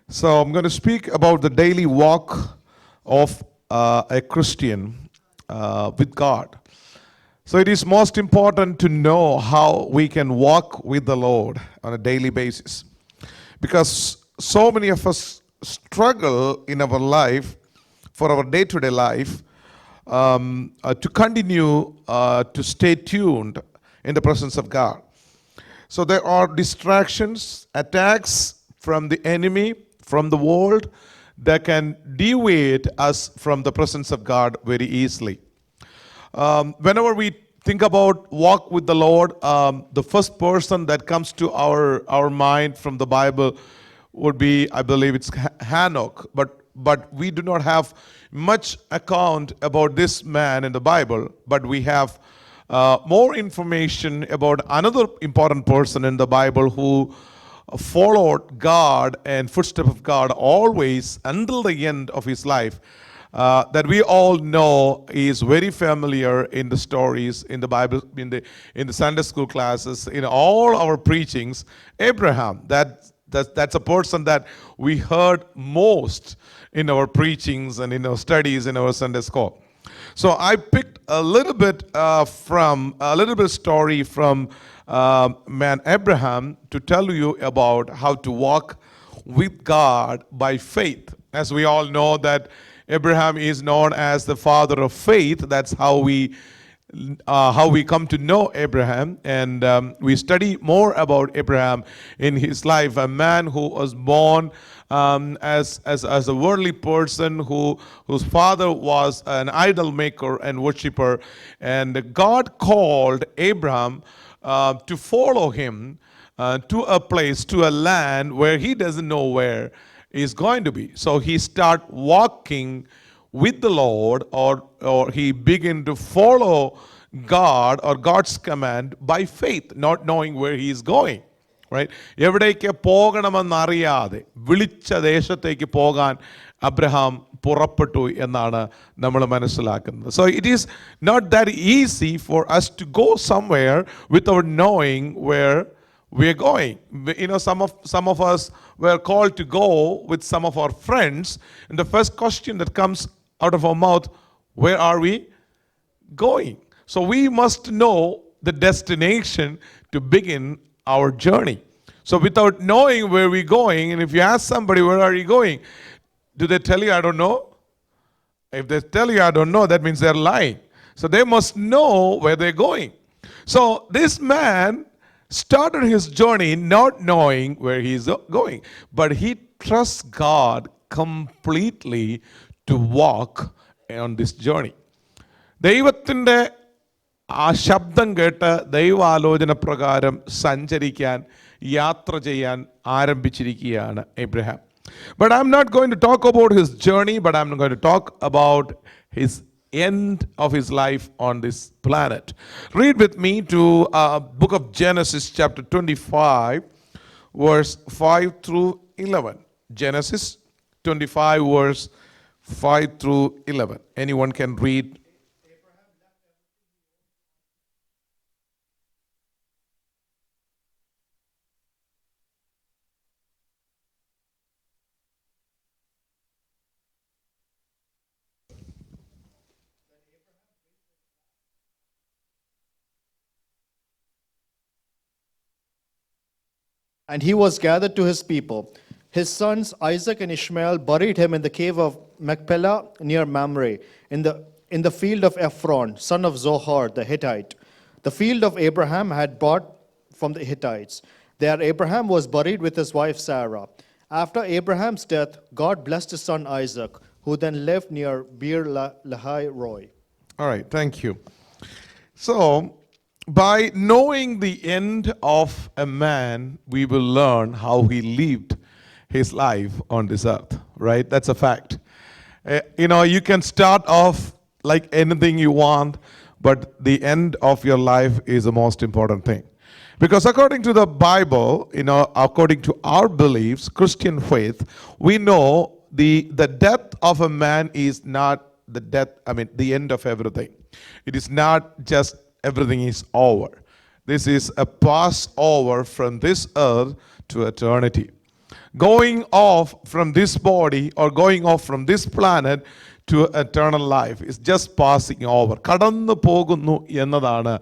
So I'm going to speak about the daily walk of a Christian with God. So it is most important to know how we can walk with the Lord on a daily basis, because so many of us struggle in our life, for our day-to-day life, to continue to stay tuned in the presence of God. So there are distractions, attacks from the enemy, from the world, that can deviate us from the presence of God very easily. Whenever we think about walk with the Lord, the first person that comes to our mind from the Bible would be, I believe it's Hanok. But we do not have much account about this man in the Bible, but we have more information about another important person in the Bible who followed God and footsteps of God always until the end of his life. That we all know is very familiar in the stories in the Bible, in the Sunday school classes, in all our preachings. Abraham, that's a person that we heard most in our preachings and in our studies in our Sunday school. So I picked a little bit story from man Abraham to tell you about how to walk with God by faith. As we all know that Abraham is known as the father of faith. That's how we come to know Abraham, and we study more about Abraham in his life. A man who was born as a worldly person, whose father was an idol maker and worshipper, and God called Abraham to follow him to a place, to a land where he doesn't know where is going to be. So he start walking with the Lord, or he begin to follow God or God's command by faith, not knowing where he is going. Right? എവിടേക്ക് പോകണമെന്നറിയാതെ വിളിച്ച ദേശത്തേക്ക് പോകാൻ Abraham പുറപ്പെട്ടു എന്നാണ് നമ്മൾ മനസ്സിലാക്കുന്നത്. So it is not that easy for us to go somewhere without knowing where we're going. You know, some of us were called to go with some of our friends, and the first question that comes out of our mouth, where are we going? So we must know the destination to begin our journey. So without knowing where we're going, and if you ask somebody, where are you going? Do they tell you, I don't know? If they tell you, I don't know, that means they're lying. So they must know where they're going. So this man started his journey not knowing where he's going, but he trusts God completely to walk on this journey. ദൈവത്തിൻ്റെ ആ ശബ്ദം കേട്ട് ദൈവാലോചന പ്രകാരം സഞ്ചരിക്കാൻ, യാത്ര ചെയ്യാൻ ആരംഭിച്ചിരിക്കുകയാണ് Abraham. But I'm not going to talk about his journey, but I'm going to talk about his end of his life on this planet. Read with me to book of Genesis chapter 25 verse 5 through 11. Genesis 25 verse 5 through 11. Anyone can read. And he was gathered to his people. His sons Isaac and Ishmael buried him in the cave of Machpelah near Mamre, in the field of Ephron, son of Zohar the Hittite. The field of Abraham had bought from the Hittites. There Abraham was buried with his wife Sarah. After Abraham's death, God blessed his son Isaac, who then lived near Beer Lahai Roi. All right, thank you. So, by knowing the end of a man, we will learn how he lived his life on this earth, right? That's a fact. You can start off like anything you want, but the end of your life is the most important thing. Because according to the Bible, according to our beliefs, Christian faith, we know the death of a man is not the end of everything. It is not just everything is over. This is a passover from this earth to eternity. Going off from this body or going off from this planet to eternal life is just passing over. കടന്നു പോകുന്നു എന്നതാണ്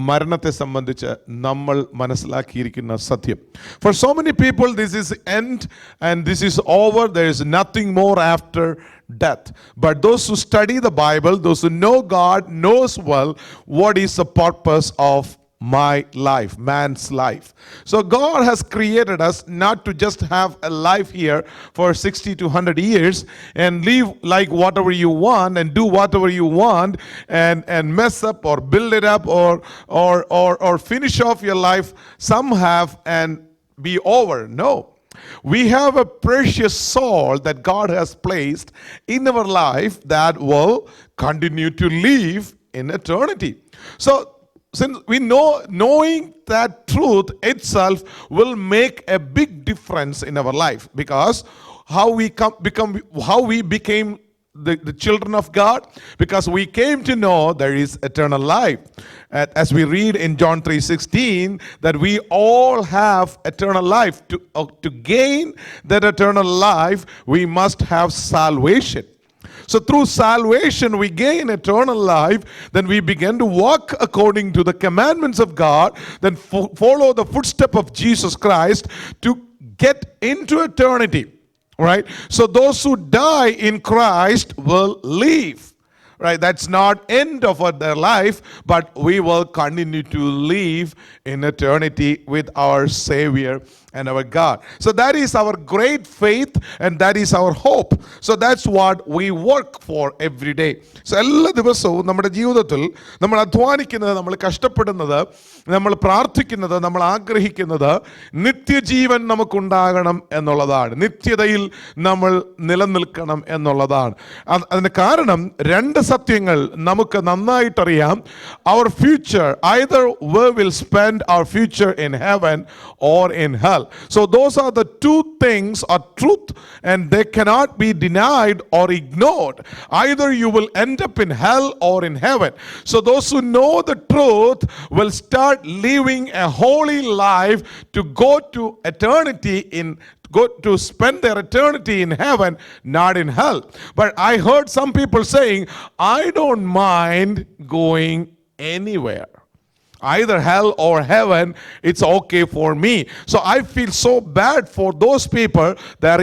മരണത്തെ സംബന്ധിച്ച് നമ്മൾ മനസ്സിലാക്കിയിരിക്കുന്ന സത്യം. For so many people this is end and this is over. There is nothing more after death. But those who study the Bible, those who know God, knows well what is the purpose of my life, man's life. So God has created us not to just have a life here for 60 to 100 years and live like whatever you want and do whatever you want and mess up or build it up or finish off your life somehow and be over. No. We have a precious soul that God has placed in our life that will continue to live in eternity. So since we know, knowing that truth itself will make a big difference in our life, because how we became the children of God, because we came to know there is eternal life. As we read in John 3:16, that we all have eternal life. To gain that eternal life, we must have salvation. So through salvation, we gain eternal life. Then we begin to walk according to the commandments of God. Then follow the footstep of Jesus Christ to get into eternity. Right? So those who die in Christ will live. Right? That's not end of their life, but we will continue to live in eternity with our Savior and our God. So that is our great faith and that is our hope. So that's what we work for every day. So എല്ലാ ദിവസവും നമ്മുടെ ജീവിതത്തിൽ നമ്മൾ അധ്വാനിക്കുന്നത്, നമ്മൾ കഷ്ടപ്പെടുന്നത്, നമ്മൾ പ്രാർത്ഥിക്കുന്നത്, നമ്മൾ ആഗ്രഹിക്കുന്നത് നിത്യജീവൻ നമുക്കുണ്ടാകണം എന്നുള്ളതാണ്. നിത്യതയിൽ നമ്മൾ നിലനിൽക്കണം എന്നുള്ളതാണ്. അതിന് കാരണം രണ്ട് സത്യങ്ങൾ നമുക്ക് നന്നായിട്ടറിയാം. Our future, either we will spend our future in heaven or in hell. So those are the two things are truth and they cannot be denied or ignored. Either you will end up in hell or in heaven. So those who know the truth will start living a holy life to go to eternity to spend their eternity in heaven, not in hell. But I heard some people saying, I don't mind going anywhere. Either hell or heaven, it's okay for me. So I feel so bad for those people, their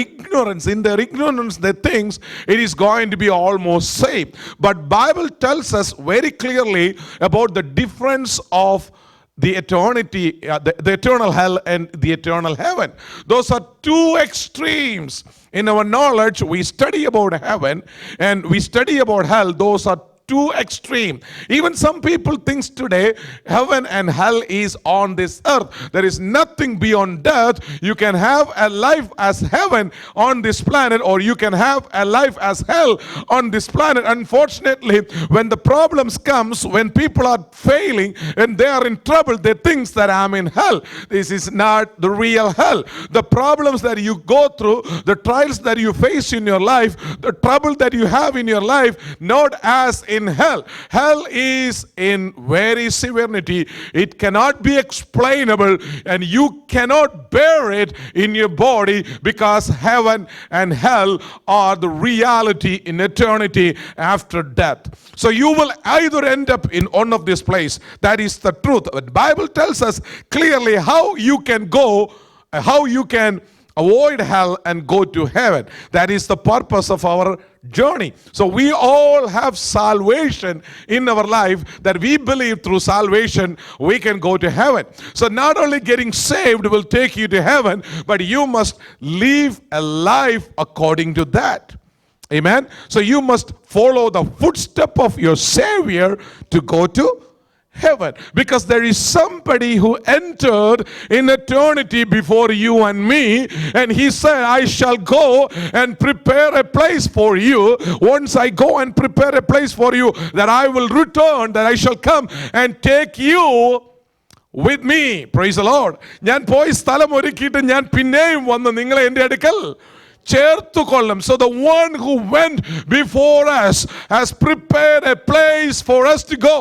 ignorance. In their ignorance, they think it is going to be almost safe. But Bible tells us very clearly about the difference of the eternity, the eternal hell and the eternal heaven. Those are two extremes. In our knowledge, we study about heaven and we study about hell. Those are too extreme. Even some people think today heaven and hell is on this earth. There is nothing beyond death. You can have a life as heaven on this planet, or you can have a life as hell on this planet. Unfortunately, when the problems comes, when people are failing and they are in trouble, they think that I'm in hell. This is not the real hell. The problems that you go through, the trials that you face in your life, the trouble that you have in your life, not as in hell. Hell is in very severity. It cannot be explainable and you cannot bear it in your body, because heaven and hell are the reality in eternity after death. So you will either end up in one of these places. That is the truth. The Bible tells us clearly how you can go, how you can avoid hell and go to heaven. That is the purpose of our journey. So we all have salvation in our life, that we believe through salvation we can go to heaven. So not only getting saved will take you to heaven, but you must live a life according to that. Amen. So you must follow the footstep of your Savior to go to heaven, because there is somebody who entered in eternity before you and me, and he said, I shall go and prepare a place for you. Once I go and prepare a place for you, that I will return, that I shall come and take you with me. Praise the Lord. ഞാൻ പോയി സ്ഥലം ഒരുക്കിയിട്ട് ഞാൻ പിന്നെയും വന്ന് നിങ്ങളെ എൻ്റെ അടുക്കൽ ചേർത്തുകൊള്ളും. So the one who went before us has prepared a place for us to go.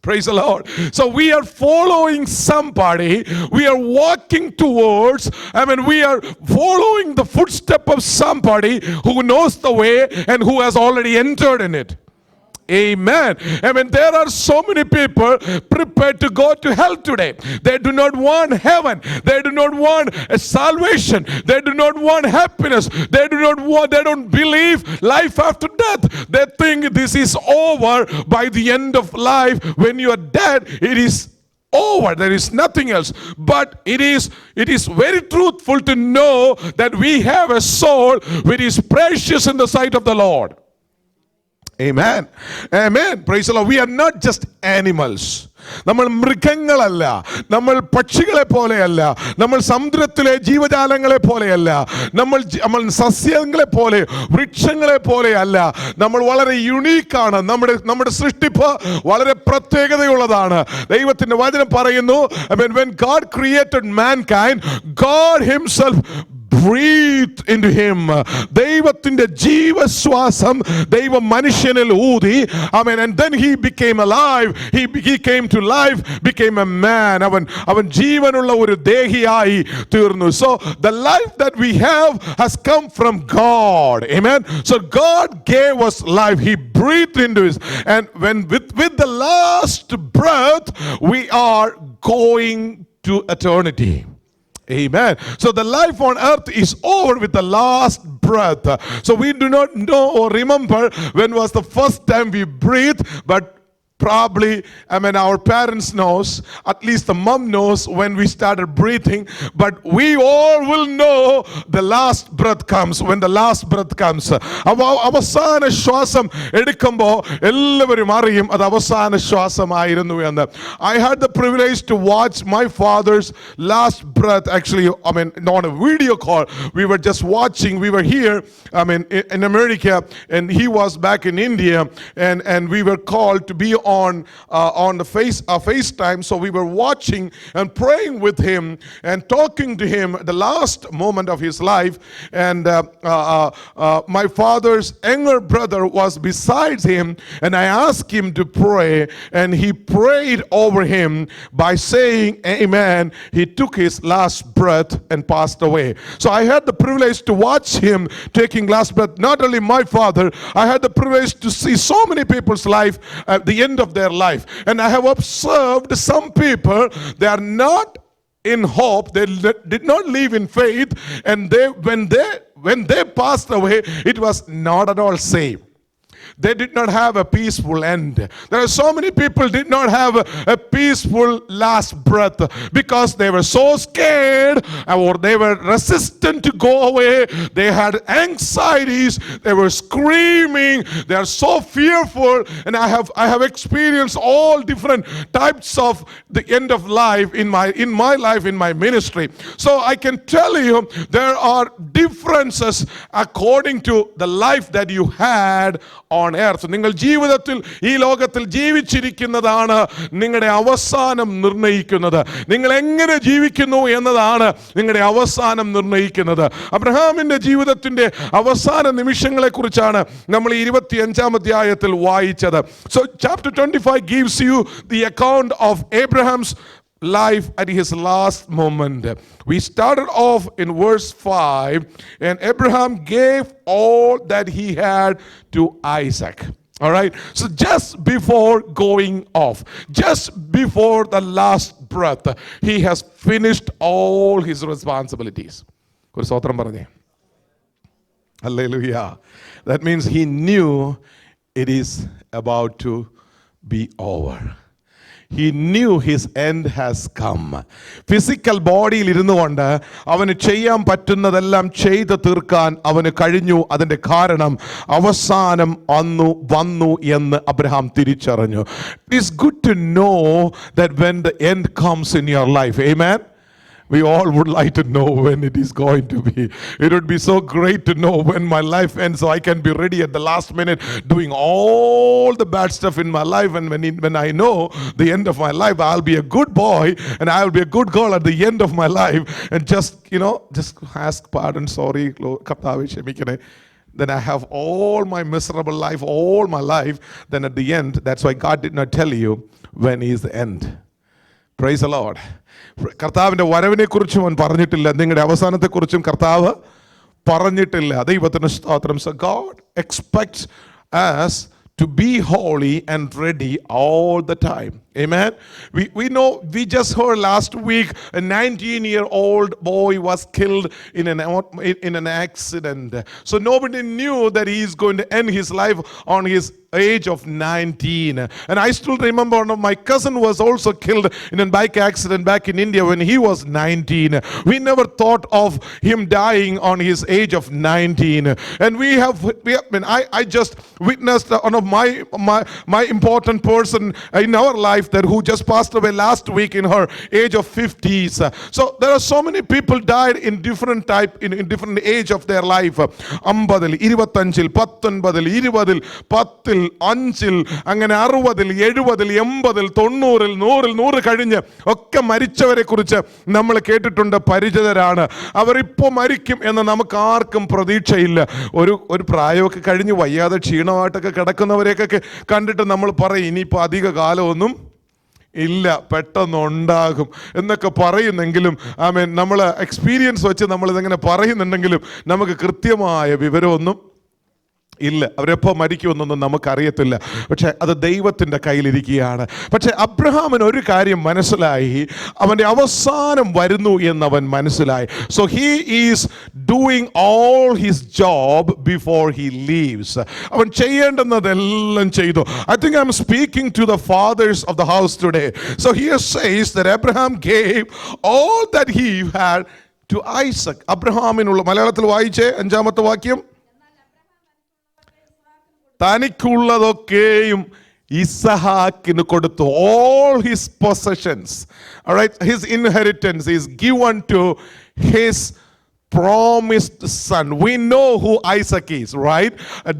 Praise the Lord. So we are following somebody. We are walking towards, we are following the footstep of somebody who knows the way and who has already entered in it. Amen. There are so many people prepared to go to hell today. They do not want heaven. They do not want a salvation. They do not want happiness. They don't believe life after death. They think this is over by the end of life. When you are dead, it is over. There is nothing else. But it is very truthful to know that we have a soul which is precious in the sight of the Lord. Amen. Amen. Praise the Lord. We are not just animals. നമ്മൾ മൃഗങ്ങളല്ല, നമ്മൾ പക്ഷികളെ പോലെയല്ല, നമ്മൾ സമുദ്രത്തിലെ ജീവജാലങ്ങളെ പോലെയല്ല, നമ്മൾ സസ്യങ്ങളെ പോലെ വൃക്ഷങ്ങളെ പോലെയല്ല. നമ്മൾ വളരെ യുണീക്കാണ്. നമ്മുടെ സൃഷ്ടിപ്പ് വളരെ പ്രത്യേകതയുള്ളതാണ്. ദൈവത്തിന്റെ വചനം പറയുന്നു, when God created mankind, God himself breathed into him. ദൈവത്തിന്റെ ജീവശ്വാസം ദൈവം മനുഷ്യനിൽ ഊതി. And then he became alive. He came to life, became a man. അവൻ ജീവനുള്ള ഒരു ദേഹിയായി തീർന്നു. So the life that we have has come from God. Amen. So God gave us life. He breathed into us, and when with the last breath we are going to eternity. Amen. So the life on earth is over with the last breath. So we do not know or remember when was the first time we breathed, but probably, our parents knows, at least the mom knows when we started breathing, but we all will know the last breath comes, when the last breath comes. അവസാന ശ്വാസം എടുക്കുമ്പോൾ എല്ലാവരും അറിയും അത് അവസാന ശ്വാസമായിരുന്നു എന്ന്. I had the privilege to watch my father's last breath, actually, on a video call. We were just watching. We were here, in America, and he was back in India, and we were called to be on the FaceTime. So we were watching and praying with him and talking to him the last moment of his life. And my father's younger brother was beside him, and I asked him to pray, and he prayed over him by saying amen. He took his last breath and passed away. So I had the privilege to watch him taking last breath. Not only my father, I had the privilege to see so many people's life at the end of their life. And I have observed some people, they are not in hope, they did not live in faith, and when they passed away, it was not at all safe. They did not have a peaceful end. There are so many people did not have a peaceful last breath because they were so scared, or they were resistant to go away. They had anxieties. They were screaming. They are so fearful. And I have experienced all different types of the end of life in my life, in my ministry. So I can tell you there are differences according to the life that you had on earth. നിങ്ങൾ ജീവിതത്തിൽ ഈ ലോകത്തിൽ ജീവിച്ചിരിക്കുന്നതാണ് നിങ്ങളുടെ അവസാനം നിർണ്ണയിക്കുന്നത്. നിങ്ങൾ എങ്ങനെ ജീവിക്കുന്നു എന്നതാണ് നിങ്ങളുടെ അവസാനം നിർണ്ണയിക്കുന്നത്. അബ്രഹാമിന്റെ ജീവിതത്തിന്റെ അവസാന നിമിഷങ്ങളെ കുറിച്ചാണ് നമ്മൾ 25-ാം അധ്യായത്തിൽ വായിച്ചത്. So chapter 25 gives you the account of Abraham's life at his last moment. We started off in verse 5, and Abraham gave all that he had to Isaac. All right. So just before going off, just before the last breath, he has finished all his responsibilities. ഒരു സ്തോത്രം പറഞ്ഞേ. Hallelujah. That means he knew it is about to be over. He knew his end has come. Physical ബോഡിയിൽ ഇരുന്നു കൊണ്ട് അവന് ചെയ്യാൻ പറ്റുന്നതെല്ലാം ചെയ്ത് തീർക്കാൻ അവന് കഴിഞ്ഞു. അതിൻ്റെ കാരണം അവസാനം വന്നു എന്ന് അബ്രഹാം തിരിച്ചറിഞ്ഞു. It is good to know that when the end comes in your life, amen. We all would like to know when it is going to be. It would be so great to know when my life ends so I can be ready at the last minute doing all the bad stuff in my life. And when I know the end of my life, I'll be a good boy and I'll be a good girl at the end of my life. And just ask pardon, sorry, Kartave ക്ഷമിക്കണേ. Then I have all my miserable life, all my life. Then at the end, that's why God did not tell you when is the end. Praise the Lord. കർത്താവിൻ്റെ വരവിനെ കുറിച്ചും അവൻ പറഞ്ഞിട്ടില്ല, നിങ്ങളുടെ അവസാനത്തെക്കുറിച്ചും കർത്താവ് പറഞ്ഞിട്ടില്ല. ദൈവത്തിന് സ്തോത്രം. So God expects us to be holy and ready all the time. Amen. We know, we just heard last week a 19-year-old boy was killed in an accident. So nobody knew that he is going to end his life on his age of 19. And I still remember one of my cousin was also killed in a bike accident back in India when he was 19. We never thought of him dying on his age of 19. And I just witnessed one of my important person in our life that who just passed away last week in her age of 50s. So there are so many people died in different type in different age of their life. 50, 25, 19, 20, 10, 5 അങ്ങനെ 60, 70, 80, 90, 100, 100 കഴിഞ്ഞ് ഒക്കെ മരിച്ചവരെ കുറിച്ച് നമ്മൾ കേട്ടിട്ടുണ്ട്, പരിചിതരാണ്. അവരിപ്പോൾ മരിക്കും എന്ന് നമുക്ക് ആർക്കും പ്രതീക്ഷയില്ല. ഒരു പ്രായമൊക്കെ കഴിഞ്ഞ് വയ്യാതെ ക്ഷീണമായിട്ടൊക്കെ കിടക്കുന്നവരെയൊക്കെ കണ്ടിട്ട് നമ്മൾ പറയും ഇനിയിപ്പോൾ അധിക കാലമൊന്നും ഇല്ല, പെട്ടെന്നുണ്ടാകും എന്നൊക്കെ പറയുന്നെങ്കിലും നമ്മൾ എക്സ്പീരിയൻസ് വെച്ച് നമ്മളിതെങ്ങനെ പറയുന്നുണ്ടെങ്കിലും നമുക്ക് കൃത്യമായ വിവരമൊന്നും ഇല്ല. അവരെപ്പോൾ മരിക്കുമെന്നൊന്നും നമുക്കറിയത്തില്ല. പക്ഷെ അത് ദൈവത്തിൻ്റെ കയ്യിലിരിക്കുകയാണ്. പക്ഷെ അബ്രഹാമിന് ഒരു കാര്യം മനസ്സിലായി, അവൻ്റെ അവസാനം വരുന്നു എന്നവൻ മനസ്സിലായി. So he is doing all his job before he leaves. അവൻ ചെയ്യേണ്ടുന്നതെല്ലാം ചെയ്തു. I think I am speaking to the fathers of the house today. So here says that Abraham gave all that he had to Isaac. അബ്രഹാമിനുള്ള മലയാളത്തിൽ വായിച്ചേ 5-ാമത്തെ വാക്യം. തനിക്കുള്ളതൊക്കെയും ഇസഹാക്കിന് കൊടുത്തു. All his possessions, all right, his inheritance is given to his promised son. We know who Isaac is, right? At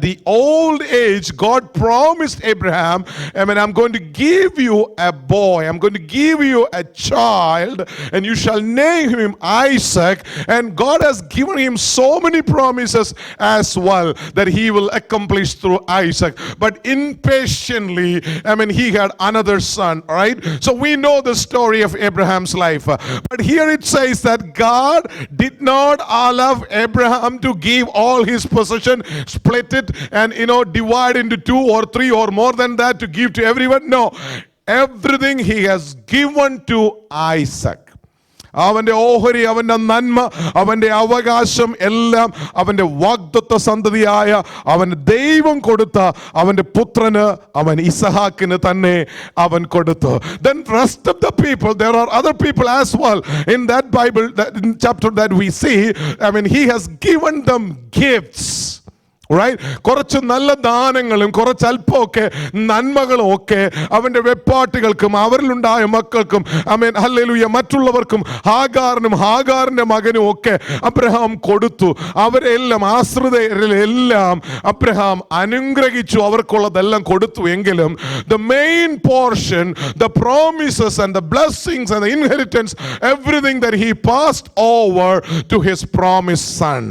the old age, God promised Abraham, I'm going to give you a boy, I'm going to give you a child, and you shall name him Isaac. And God has given him so many promises as well that he will accomplish through Isaac. But impatiently, he had another son, right? So we know the story of Abraham's life. But here it says that God did not allow Abraham to give all his possession, split it and divide into 2 or 3 or more than that to give to everyone. No, everything he has given to Isaac. അവൻ്റെ ഓഹരി, അവൻ്റെ നന്മ, അവൻ്റെ അവകാശം എല്ലാം അവൻ്റെ വാഗ്ദത്ത സന്തതിയായ അവൻ ദൈവം കൊടുത്ത അവൻ്റെ പുത്രന്, അവൻ ഇസഹാക്കിന് തന്നെ അവൻ കൊടുത്തു. Then rest of the people, there are other people as well in that Bible, that in chapter that we see, he has given them gifts. Right? കുറച്ച് നല്ല ദാനങ്ങളും കുറച്ച് അല്പമൊക്കെ നന്മകളും ഒക്കെ അവൻ്റെ വെപ്പാട്ടികൾക്കും അവരിലുണ്ടായ മക്കൾക്കും ഹല്ലേലൂയ മറ്റുള്ളവർക്കും ഹാഗാറിന്റെ മകനും ഒക്കെ അബ്രഹാം കൊടുത്തു. അവരെല്ലാം ആശ്രിതരെല്ലാം അബ്രഹാം അനുഗ്രഹിച്ചു, അവർക്കുള്ളതെല്ലാം കൊടുത്തു. എങ്കിലും the main portion, the promises and the blessings and the inheritance, everything that he passed over to his promised son.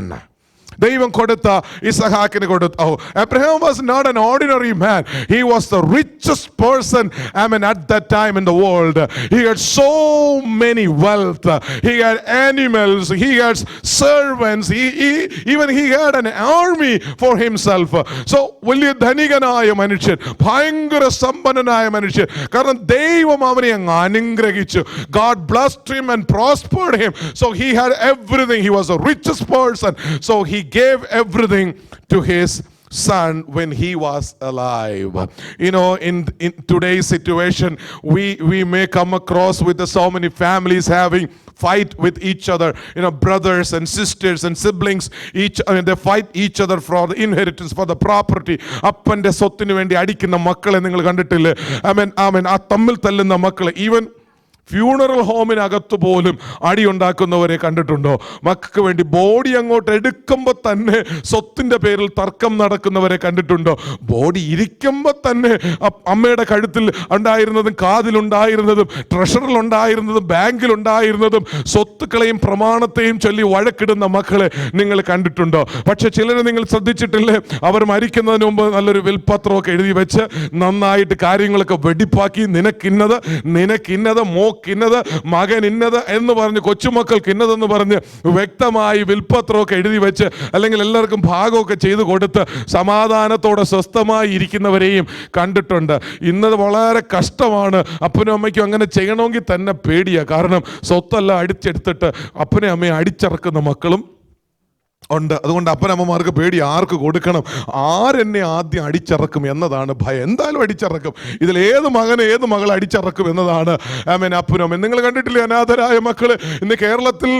ദൈവം കൊടുത്ത ഇസഹാക്കിന് കൊടുത്തു. Abraham was not an ordinary man. He was the richest person at that time in the world. He had so many wealth. He had animals, he had servants, he had an army for himself. So വലിയ ധനികനായ മനുഷ്യൻ, ഭയങ്കര സമ്പന്നനായ മനുഷ്യൻ. കാരണം ദൈവം അവനെ അങ്ങ് അനുഗ്രഹിച്ചു. God blessed him and prospered him. So he had everything. He was the richest person. So he gave everything to his son when he was alive. In today's situation, we may come across with so many families having fight with each other, brothers and sisters and siblings, they fight each other for the inheritance, for the property. അപ്പന്റെ സ്വത്തിന് വേണ്ടി അടിക്കുന്ന മക്കളെ നിങ്ങൾ കണ്ടിട്ടില്ലേ? ആ തമ്മിൽ തല്ലുന്ന മക്കളെ. Even ഫ്യൂണറൽ ഹോമിനകത്ത് പോലും അടിയുണ്ടാക്കുന്നവരെ കണ്ടിട്ടുണ്ടോ? മക്കൾക്ക് വേണ്ടി ബോഡി അങ്ങോട്ട് എടുക്കുമ്പോൾ തന്നെ സ്വത്തിൻ്റെ പേരിൽ തർക്കം നടക്കുന്നവരെ കണ്ടിട്ടുണ്ടോ? ബോഡി ഇരിക്കുമ്പോൾ തന്നെ അമ്മയുടെ കഴുത്തിൽ ഉണ്ടായിരുന്നതും കാതിലുണ്ടായിരുന്നതും ട്രഷറിലുണ്ടായിരുന്നതും ബാങ്കിലുണ്ടായിരുന്നതും സ്വത്തുക്കളെയും പ്രമാണത്തെയും ചൊല്ലി വഴക്കിടുന്ന മക്കളെ നിങ്ങൾ കണ്ടിട്ടുണ്ടോ? പക്ഷെ ചിലരെ നിങ്ങൾ ശ്രദ്ധിച്ചിട്ടില്ലേ? അവർ മരിക്കുന്നതിന് മുമ്പ് നല്ലൊരു വിൽപത്രമൊക്കെ എഴുതി വെച്ച് നന്നായിട്ട് കാര്യങ്ങളൊക്കെ വെടിപ്പാക്കി, നിനക്കിന്നത്, മോക്കിന്നത്, മകൻ ഇന്നത് എന്ന് പറഞ്ഞ്, കൊച്ചുമക്കൾക്ക് ഇന്നതെന്ന് പറഞ്ഞ് വ്യക്തമായി വിൽപത്രമൊക്കെ എഴുതി വെച്ച്, അല്ലെങ്കിൽ എല്ലാവർക്കും ഭാഗമൊക്കെ ചെയ്തു കൊടുത്ത് സമാധാനത്തോടെ സ്വസ്ഥമായി ഇരിക്കുന്നവരെയും കണ്ടിട്ടുണ്ട്. ഇന്നത് വളരെ കഷ്ടമാണ്. അപ്പനും അമ്മയ്ക്കും അങ്ങനെ ചെയ്യണമെങ്കിൽ തന്നെ പേടിയാണ്. കാരണം സ്വത്തെല്ലാം അടിച്ചെടുത്തിട്ട് അപ്പനെ അമ്മയെ അടിച്ചിറക്കുന്ന മക്കളും ഉണ്ട്. അതുകൊണ്ട് അപ്പനമ്മമാർക്ക് പേടി, ആർക്ക് കൊടുക്കണം, ആരെന്നെ ആദ്യം അടിച്ചിറക്കും എന്നതാണ് ഭയം. എന്തായാലും അടിച്ചിറക്കും. ഇതിൽ ഏത് മകനെ ഏത് മകളെ അടിച്ചിറക്കും എന്നതാണ് അപ്പനും അമ്മ. നിങ്ങൾ കണ്ടിട്ടില്ലേ അനാഥരായ മക്കള് ഇന്ന് കേരളത്തിൽ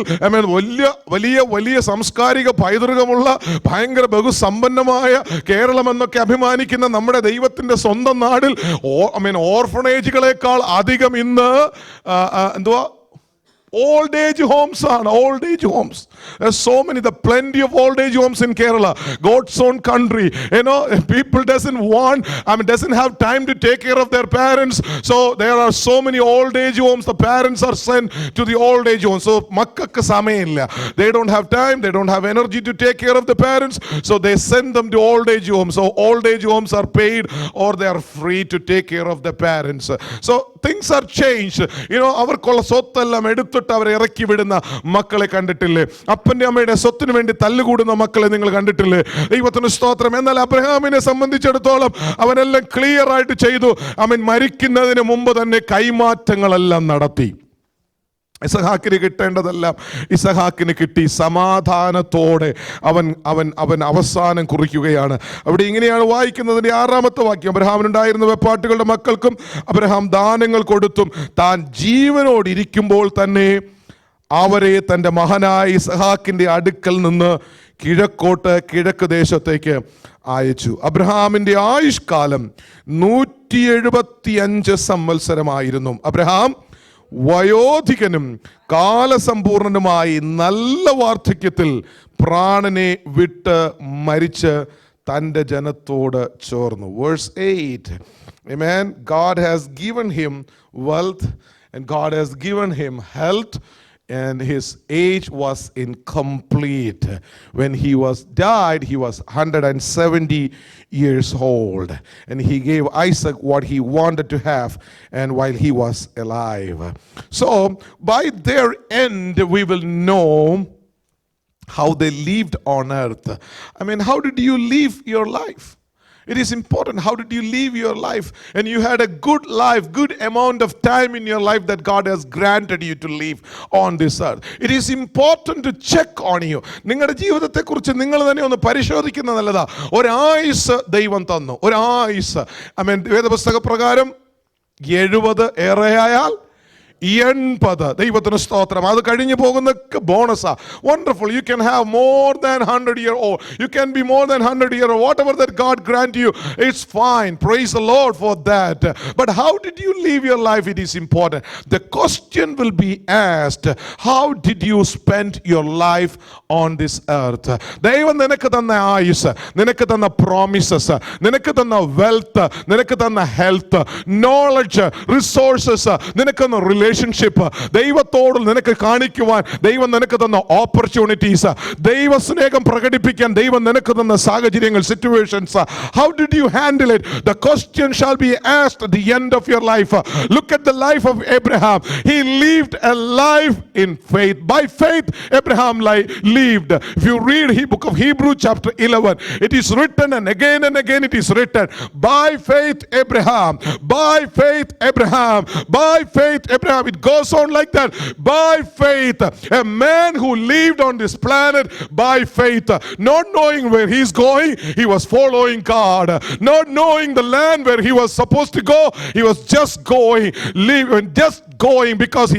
വലിയ സാംസ്കാരിക പൈതൃകമുള്ള ഭയങ്കര ബഹുസമ്പന്നമായ കേരളം എന്നൊക്കെ അഭിമാനിക്കുന്ന നമ്മുടെ ദൈവത്തിന്റെ സ്വന്തം നാടിൽ ഓർഫണേജുകളെക്കാൾ അധികം ഇന്ന് old age homes are old age homes. There's so many, the plenty of old age homes in Kerala, God's own country. People doesn't have time to take care of their parents, so there are so many old age homes. The parents are sent to the old age homes. So makkakku samayilla, they don't have time, they don't have energy to take care of the parents, so they send them to old age homes. So old age homes are paid or they are free to take care of the parents. So things are changed. അവർക്കുള്ള സ്വത്തെല്ലാം എടുത്തിട്ട് അവരെ ഇറക്കി വിടുന്ന മക്കളെ കണ്ടിട്ടില്ലേ? അപ്പന്റെ അമ്മയുടെ സ്വത്തിന് വേണ്ടി തല്ലുകൂടുന്ന മക്കളെ നിങ്ങൾ കണ്ടിട്ടില്ലേ? ദൈവത്തിന് സ്തോത്രം. എന്നാൽ അബ്രഹാമിനെ സംബന്ധിച്ചിടത്തോളം അവനെല്ലാം ക്ലിയർ ആയിട്ട് ചെയ്തു. അവൻ മരിക്കുന്നതിന് മുമ്പ് തന്നെ കൈമാറ്റങ്ങളെല്ലാം നടത്തി. ഇസഹാക്കിന് കിട്ടേണ്ടതെല്ലാം ഇസഹാക്കിന് കിട്ടി. സമാധാനത്തോടെ അവൻ അവസാനം കുറിക്കുകയാണ്. അവിടെ ഇങ്ങനെയാണ് വായിക്കുന്നതിന്റെ 6-ാമത്തെ വാക്യം: അബ്രഹാമിനുണ്ടായിരുന്ന വെപ്പാട്ടുകളുടെ മക്കൾക്കും അബ്രഹാം ദാനങ്ങൾ കൊടുത്തും താൻ ജീവനോടിരിക്കുമ്പോൾ തന്നെ അവരെ തൻ്റെ മകനായ ഇസഹാക്കിന്റെ അടുക്കൽ നിന്ന് കിഴക്ക് ദേശത്തേക്ക് അയച്ചു. അബ്രഹാമിന്റെ ആയുഷ്കാലം 175 സംവത്സരമായിരുന്നു. അബ്രഹാം വയോധികനും കാലസമ്പൂർണനുമായി നല്ല വാർദ്ധക്യത്തിൽ പ്രാണനെ വിട്ട് മരിച്ച് തൻ്റെ ജനത്തോട് ചേർന്നു. Verse 8. Amen. God has given him wealth and God has given him health, and his age was incomplete. When he was died, he was 170 years old, and he gave Isaac what he wanted to have, and while he was alive. So by their end we will know how they lived on earth. How did you live your life? It is important. How did you live your life? And you had a good life, good amount of time in your life that God has granted you to live on this earth. It is important to check on you. നിങ്ങളുടെ ജീവിതത്തെക്കുറിച്ച് നിങ്ങൾ തന്നെ ഒന്ന് പരിശോധിക്കുന്നത് നല്ലതാ. ഒരായുസ് ദൈവം തന്നു, ഒരായുസ്. വേദപുസ്തക പ്രകാരം 70 ഏറെയായാൽ 80. ദൈവത്തിന് സ്തോത്രം. അത് കഴിഞ്ഞു പോകുന്ന ബോണസാ. Wonderful. You can have more than 100 year old. You can be more than 100 year old. Whatever that God grant you, it's fine. Praise the Lord for that. But how did you live your life? It is important. The question will be asked, how did you spend your life on this earth? ദൈവം നിനക്ക് തന്ന ആയുസ്, നിനക്ക് തന്ന promises, നിനക്ക് തന്ന wealth, നിനക്ക് തന്ന ഹെൽത്ത്, നോളജ്, റിസോഴ്സസ്, നിനക്ക് തന്ന റിലേഷൻഷിപ്പ്, ദൈവത്തോട് നിനക്ക് കാണിക്കുവാൻ ദൈവം നിനക്ക് തന്ന ഓപ്പർച്യൂണിറ്റീസ്, ദൈവ സ്നേഹം പ്രകടിപ്പിക്കാൻ ദൈവം നിനക്ക് തന്ന സാഹചര്യങ്ങൾ, situations, how did you handle it? The question shall be asked at the end of your life. Look at the life of Abraham. He lived a life in faith. By faith Abraham lived. If you read the book of Hebrews chapter 11, it is written, and again it is written, by faith Abraham, by faith Abraham, by faith Abraham. It goes on like that. By faith, a man who lived on this planet by faith, not knowing where he's going, he was following God. Not knowing the land where he was supposed to go, he was just going because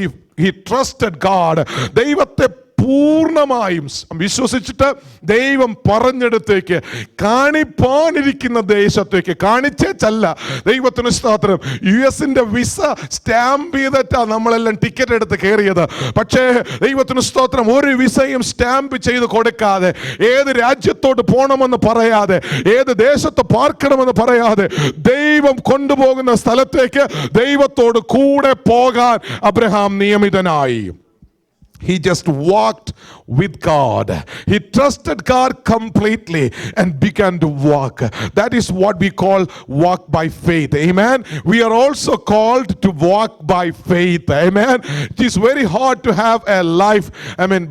he trusted God. ദൈവത്തെ പൂർണ്ണമായും വിശ്വസിച്ചിട്ട് ദൈവം പറഞ്ഞെടുത്തേക്ക് കാണിപ്പാനിരിക്കുന്ന ദേശത്തേക്ക് കാണിച്ചല്ല. ദൈവത്തിന് സ്തോത്രം. US-ന്റെ visa stamp ചെയ്തിട്ടാ നമ്മളെല്ലാം ticket എടുത്ത് കയറിയത്. പക്ഷേ ദൈവത്തിന് സ്തോത്രം, ഒരു വിസയും സ്റ്റാമ്പ് ചെയ്ത് കൊടുക്കാതെ, ഏത് രാജ്യത്തോട്ട് പോകണമെന്ന് പറയാതെ, ഏത് ദേശത്ത് പാർക്കണമെന്ന് പറയാതെ, ദൈവം കൊണ്ടുപോകുന്ന സ്ഥലത്തേക്ക് ദൈവത്തോട് കൂടെ പോകാൻ Abraham നിയമിതനായി. He just walked with God. He trusted God completely and began to walk. That is what we call walk by faith. Amen. We are also called to walk by faith. Amen. It is very hard to have a life,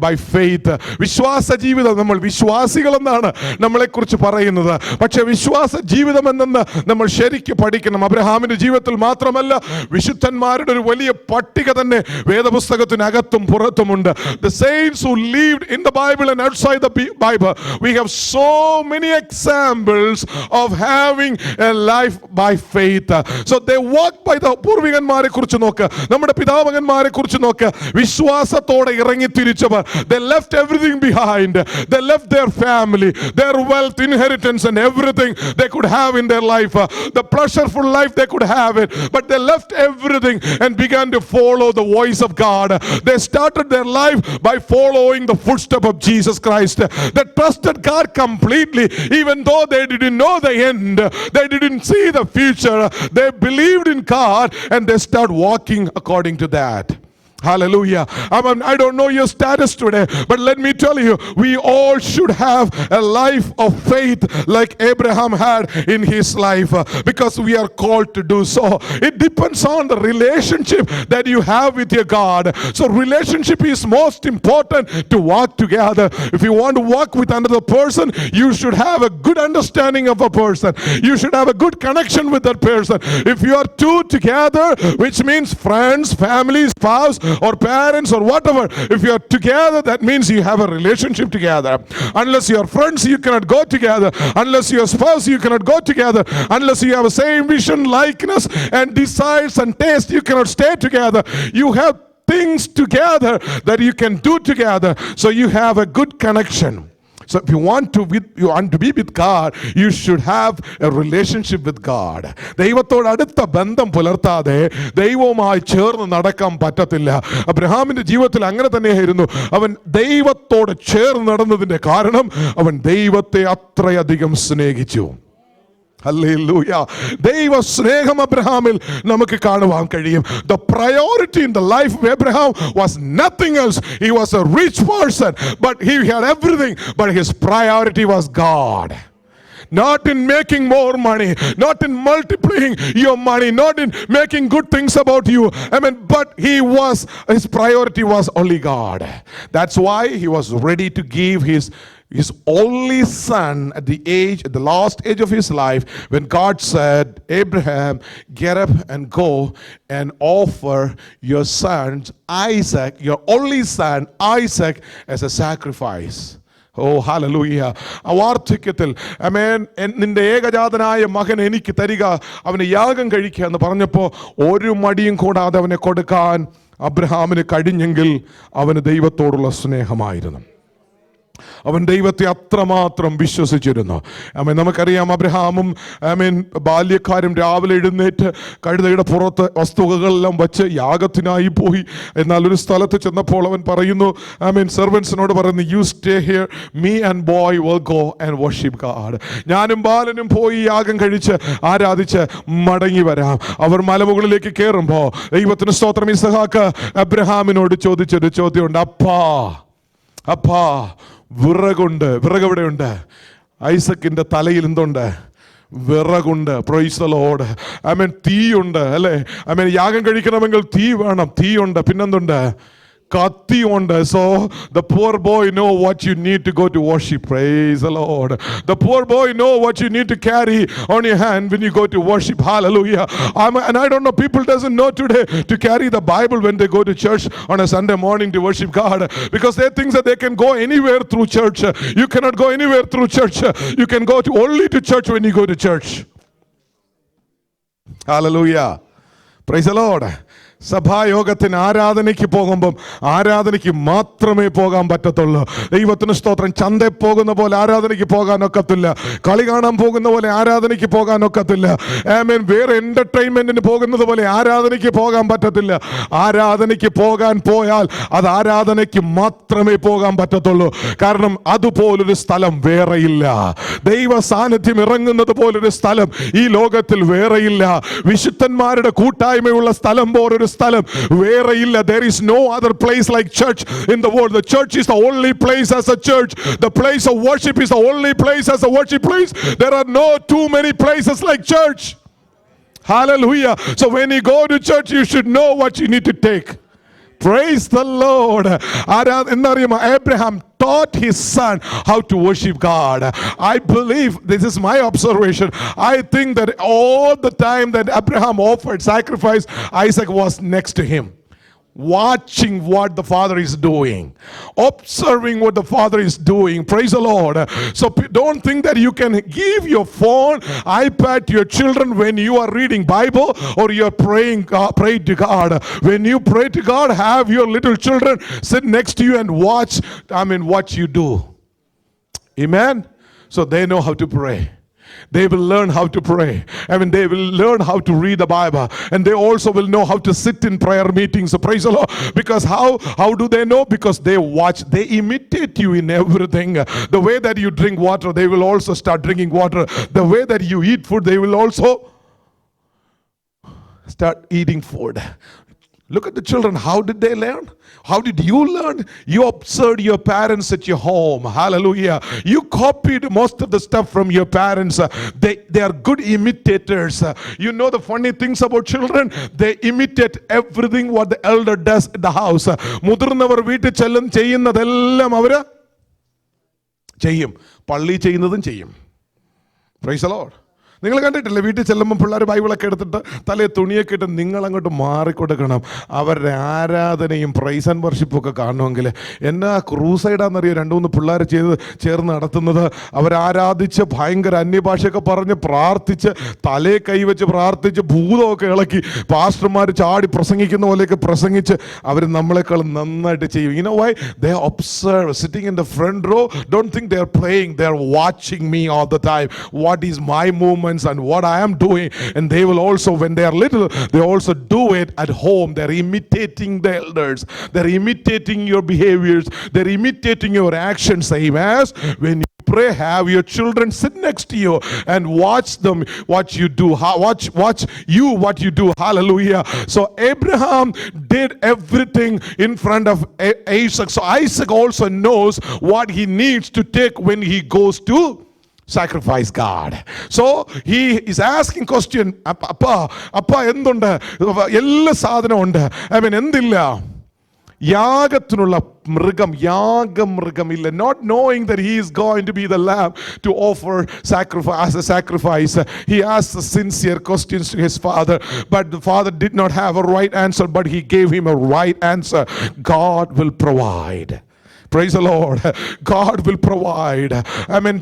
by faith. വിശ്വാസ ജീവിതം, നമ്മൾ വിശ്വാസികൾ എന്നാണ് നമ്മളെ കുറിച്ച് പറയുന്നത്. പക്ഷേ വിശ്വാസ ജീവിതം എന്നെന്ന് നമ്മൾ ശരിക്കും പഠിക്കണം. അബ്രഹാമിന്റെ ജീവിതത്തിൽ മാത്രമല്ല, വിശുദ്ധന്മാരുടെ ഒരു വലിയ പട്ടിക തന്നെ വേദപുസ്തകത്തിനകത്തും പുറത്തും. The saints who lived in the Bible and outside the Bible, we have so many examples of having a life by faith. So they walked by the പൂർവികന്മാരെ കുറിച്ച് നോക്ക്, നമ്മുടെ പിതാമകന്മാരെ കുറിച്ച് നോക്ക്. വിശ്വാസത്തോടെ ഇറങ്ങി തിരിച്ചവർ. They left everything behind. They left their family, their wealth, inheritance and everything they could have in their life, the pleasureful life they could have it, but they left everything and began to follow the voice of God. They started their life by following the footsteps of Jesus Christ. They trusted God completely, even though they didn't know the end, they didn't see the future. They believed in God and they start walking according to that. Hallelujah. I don't know your status today, but let me tell you, we all should have a life of faith like Abraham had in his life, because we are called to do so. It depends on the relationship that you have with your God. So relationship is most important to walk together. If you want to walk with another person, you should have a good understanding of a person. You should have a good connection with that person. If you are two together, which means friends, family, spouse, or parents or whatever, if you are together, that means you have a relationship together. Unless you are friends, you cannot go together. Unless you are spouse, you cannot go together. Unless you have the same vision, likeness and desires and taste, you cannot stay together. You have things together that you can do together, so you have a good connection. So if you want to be with God, you should have a relationship with God. ദൈവത്തോട് അടുത്ത ബന്ധം പുലർത്താതെ ദൈവവുമായി ചേർന്ന് നടക്കാൻ പറ്റത്തില്ല. അബ്രഹാമിന്റെ ജീവിതത്തിൽ അങ്ങനെ തന്നെയായിരുന്നു. അവൻ ദൈവത്തോട് ചേർന്ന് നടന്നതിന്റെ കാരണം അവൻ ദൈവത്തെ അത്രയധികം സ്നേഹിച്ചു. Hallelujah. ദൈവ സ്നേഹം അബ്രഹാമിൽ നമുക്ക് കാണുവാൻ കഴിയും. The priority in the life of Abraham was nothing else. He was a rich person, but he had everything, but his priority was God. Not in making more money, not in multiplying your money, not in making good things about you. But his priority was only God. That's why he was ready to give his only son at the last age of his life, when God said, Abraham, get up and go and offer your son Isaac, your only son Isaac, as a sacrifice. Oh, hallelujah. ആ വാർദ്ധക്യത്തിൽ നിന്റെ ഏകജാതനായ മകൻ എനിക്ക് തരിക, അവന് യാഗം കഴിക്കുക എന്ന് പറഞ്ഞപ്പോൾ ഒരു മടിയും കൂടാതെ അവനെ കൊടുക്കാൻ അബ്രഹാമിന് കഴിഞ്ഞെങ്കിൽ അവന് ദൈവത്തോടുള്ള സ്നേഹമായിരുന്നു. അവൻ ദൈവത്തെ അത്രമാത്രം വിശ്വസിച്ചിരുന്നു. നമുക്കറിയാം, അബ്രഹാമും ബാല്യക്കാരും രാവിലെ എഴുന്നേറ്റ് കഴുതയുടെ പുറത്ത് വസ്തുവകളെല്ലാം വച്ച് യാഗത്തിനായി പോയി. എന്നാൽ ഒരു സ്ഥലത്ത് ചെന്നപ്പോൾ അവൻ പറയുന്നു, സെർവൻസിനോട് പറയുന്നു, you stay here, me and boy will go and worship God. ഞാനും ബാലനും പോയി യാഗം കഴിച്ച് ആരാധിച്ച് മടങ്ങി വരാം. അവർ മലമുകളിലേക്ക് കയറുമ്പോൾ ദൈവത്തിന് സ്തോത്രം, ഇസഹാക്ക് അബ്രഹാമിനോട് ചോദിച്ചൊരു ചോദ്യമുണ്ട്. അപ്പാ വിറകെവിടെയുണ്ട്? ഐസക്കിന്റെ തലയിൽ എന്തുണ്ട്? വിറകുണ്ട്. Praise the Lord. തീയുണ്ട് അല്ലേ? യാഗം കഴിക്കണമെങ്കിൽ തീ വേണം. തീയുണ്ട്. പിന്നെന്തുണ്ട്? കത്തിയുണ്ട്. So the poor boy know what you need to go to worship. Praise the Lord. The poor boy know what you need to carry on your hand when you go to worship. Hallelujah. And I don't know, people doesn't know today to carry the Bible when they go to church on a Sunday morning to worship God, because they think that they can go anywhere through church. You cannot go anywhere through church. You can go only to church when you go to church. Hallelujah. Praise the Lord. സഭായോഗത്തിന് ആരാധനയ്ക്ക് പോകുമ്പം ആരാധനയ്ക്ക് മാത്രമേ പോകാൻ പറ്റത്തുള്ളൂ. ദൈവത്തിന് സ്തോത്രം. ചന്തയിൽ പോകുന്ന പോലെ ആരാധനയ്ക്ക് പോകാൻ ഒക്കത്തില്ല. കളി കാണാൻ പോകുന്ന പോലെ ആരാധനയ്ക്ക് പോകാൻ ഒക്കത്തില്ല. ആമേൻ. വേറെ എന്റർടൈൻമെന്റിന് പോകുന്നത് പോലെ ആരാധനയ്ക്ക് പോകാൻ പറ്റത്തില്ല. ആരാധനയ്ക്ക് പോയാൽ അത് ആരാധനയ്ക്ക് മാത്രമേ പോകാൻ പറ്റത്തുള്ളൂ. കാരണം അതുപോലൊരു സ്ഥലം വേറെയില്ല. ദൈവ സാന്നിധ്യം ഇറങ്ങുന്നത് പോലൊരു സ്ഥലം ഈ ലോകത്തിൽ വേറെയില്ല. വിശുദ്ധന്മാരുടെ കൂട്ടായ്മയുള്ള സ്ഥലം പോലൊരു സ്ഥലം വേറെയില്ല. There is no other place like church in the world. The church is the only place as a church. The place of worship is the only place as a worship place. There are no too many places like church. Hallelujah. So when you go to church, you should know what you need to take. Praise the Lord. Abraham taught his son how to worship God. I believe, this is my observation, I think that all the time that Abraham offered sacrifice, Isaac was next to him, watching what the father is doing, observing what the father is doing. Praise the Lord. So don't think that you can give your phone, iPad to your children when you are reading Bible or you are pray to God. When you pray to God, have your little children sit next to you and watch what you do. Amen. So they know how to pray. They will learn how to pray. They will learn how to read the Bible, and they also will know how to sit in prayer meetings. So praise the Lord. Because how do they know? Because they watch, they imitate you in everything. The way that you drink water, they will also start drinking water. The way that you eat food, they will also start eating food. Look at the children. How did they learn? How did you learn? You observed your parents at your home. Hallelujah. You copied most of the stuff from your parents. They are good imitators. You know the funny things about children? They imitate everything what the elder does in the house. മുതിർന്നവർ വീട്ടിൽ ചെയ്യുന്നതെല്ലാം അവര് ചെയ്യും. പള്ളി ചെയ്യുന്നതും ചെയ്യും. Praise the Lord. നിങ്ങൾ കണ്ടിട്ടില്ലേ, വീട്ടിൽ ചെല്ലുമ്പോൾ പിള്ളേർ ബൈബിളൊക്കെ എടുത്തിട്ട് തലയെ തുണിയൊക്കെ ഇട്ട് നിങ്ങൾ അങ്ങോട്ട് മാറിക്കൊടുക്കണം. അവരുടെ ആരാധനയും പ്രൈസ് ആൻഡ് വർഷിപ്പും ഒക്കെ കാണണമെങ്കിൽ എന്നാ ക്രൂസൈഡാണെന്നറിയോ 2-3 പിള്ളേർ ചേർന്ന് നടത്തുന്നത്. അവരാരാധിച്ച് ഭയങ്കര അന്യഭാഷയൊക്കെ പറഞ്ഞ് പ്രാർത്ഥിച്ച് തലയെ കൈവച്ച് പ്രാർത്ഥിച്ച് ഭൂതമൊക്കെ ഇളക്കി പാസ്റ്റർമാർ ചാടി പ്രസംഗിക്കുന്ന പോലെയൊക്കെ പ്രസംഗിച്ച് അവർ നമ്മളെക്കാൾ നന്നായിട്ട് ചെയ്യും. You know why? They observe, sitting in the front row. Don't think they are praying. They are watching me all the time. What is my movement and what I am doing? And they will also, when they are little, they also do it at home. They're imitating the elders. They're imitating your behaviors. They're imitating your actions. Same as when you pray, have your children sit next to you and watch them what you do. Watch you what you do. Hallelujah. So Abraham did everything in front of Isaac. So Isaac also knows what he needs to take when he goes to sacrifice God. So he is asking question, appa endundu ella sadhanam undu. Endilla യാഗത്തിനുള്ള യാഗമൃഗമില്ല. Not knowing that he is going to be the lamb to offer sacrifice as a sacrifice. He asked the sincere questions to his father, but the father did not have a right answer, but he gave him a right answer. God will provide. Praise the Lord. God will provide.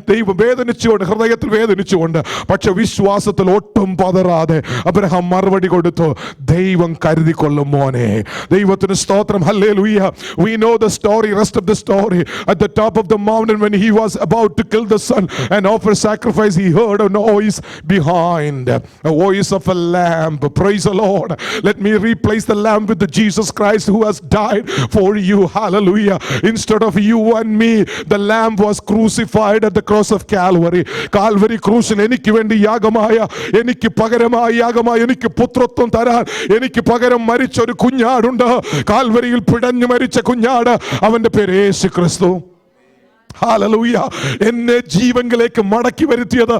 ദൈവം വേദനിച്ചുകൊണ്ട്, ഹൃദയത്തിൽ വേദനിച്ചുകൊണ്ട്, പക്ഷെ വിശ്വാസത്തിൽ ഒട്ടും പതറാതെ Abraham മറുപടി കൊടുത്തു, ദൈവം കരുതിക്കൊള്ളും മോനെ. ദൈവത്തിന് സ്തോത്രം. Hallelujah. We know the story, rest of the story. At the top of the mountain, when he was about to kill the son and offer sacrifice, he heard a noise behind, a voice of a lamb. Praise the Lord. Let me replace the lamb with the Jesus Christ who has died for you. Hallelujah. Instead of you and me, the lamb was crucified at the cross of Calvary. Calvary ക്രൂശിൽ എനിക്ക് വേണ്ടി യാഗമായ, എനിക്ക് പകരമായ യാഗമായ, എനിക്ക് പുത്രത്വം തരാൻ എനിക്ക് പകരം മരിച്ച ഒരു കുഞ്ഞാടുണ്ട്. കാൽവരിയിൽ പിടഞ്ഞു മരിച്ച കുഞ്ഞാട്, അവന്റെ പേര് യേശു ക്രിസ്തു. Hallelujah. എന്നെ ജീവനിലേക്ക് മടക്കി വരുത്തിയത്,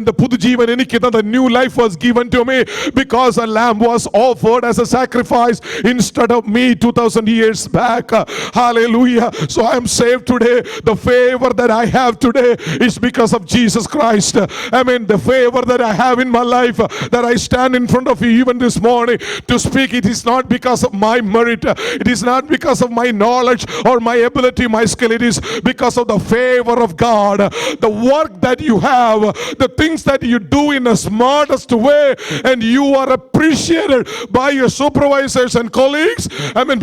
the പുതുജീവൻ എനിക്ക് തന്ന new life was given to me because a lamb was offered as a sacrifice instead of me 2000 years back. Hallelujah. So I am saved today. The favor that I have today is because of Jesus Christ. The favor that I have in my life, that I stand in front of you even this morning to speak, it is not because of my merit. It is not because of my knowledge or my ability, my skill. It is because of the the favor of God. The work that you have, the things that you do in a smartest way, and you are appreciated by your supervisors and colleagues.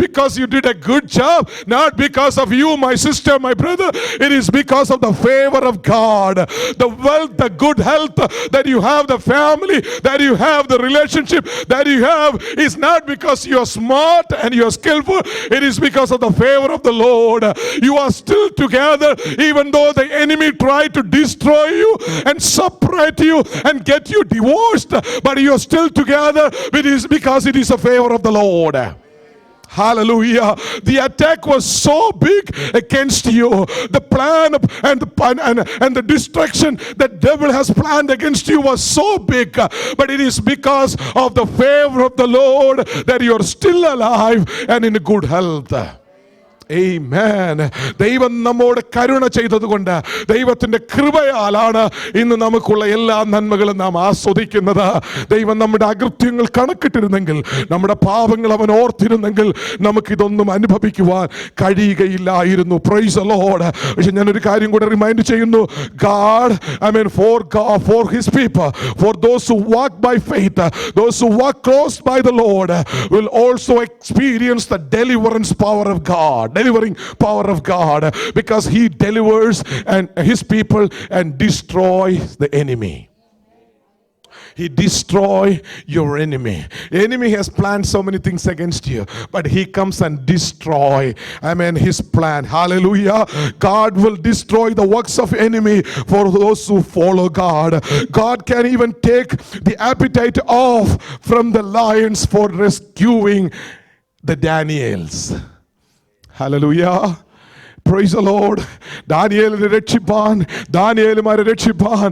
Because you did a good job, not because of you, my sister, my brother. It is because of the favor of God. The wealth, the good health that you have, the family that you have, the relationship that you have is not because you are smart and you are skillful. It is because of the favor of the Lord. You are still together even though the enemy tried to destroy you and separate you and get you divorced, but you are still together. It is because it is a favor of the Lord. Hallelujah. The attack was so big against you. The plan and the destruction that devil has planned against you was so big. But it is because of the favor of the Lord that you are still alive and in good health. Amen. ദൈവം നമ്മോട് കരുണ ചെയ്തതുകൊണ്ട്, ദൈവത്തിന്റെ കൃപയാലാണ് ഇന്ന് നമുക്കുള്ള എല്ലാ നന്മകളും നാം ആസ്വദിക്കുന്നത്. ദൈവം നമ്മുടെ അകൃത്യങ്ങൾ കണക്കിട്ടിരുന്നെങ്കിൽ, നമ്മുടെ പാപങ്ങൾ അവൻ ഓർത്തിരുന്നെങ്കിൽ നമുക്കിതൊന്നും അനുഭവിക്കുവാൻ കഴിയുകയില്ലായിരുന്നു. Price the Lord. പക്ഷെ ഞാനൊരു കാര്യം കൂടെ റിമൈൻഡ് ചെയ്യുന്നു. God, for his people, for those who walk by faith, those who walk close by the Lord will also experience the delivering power of God, because he delivers and his people and destroys the enemy. He destroy your enemy. Enemy has planned so many things against you, but he comes and destroy, his plan. Hallelujah. God will destroy the works of enemy for those who follow God. God can even take the appetite off from the lions for rescuing the Daniels. Hallelujah. Praise the Lord. ദാനിയേലിനെ രക്ഷിപ്പാൻ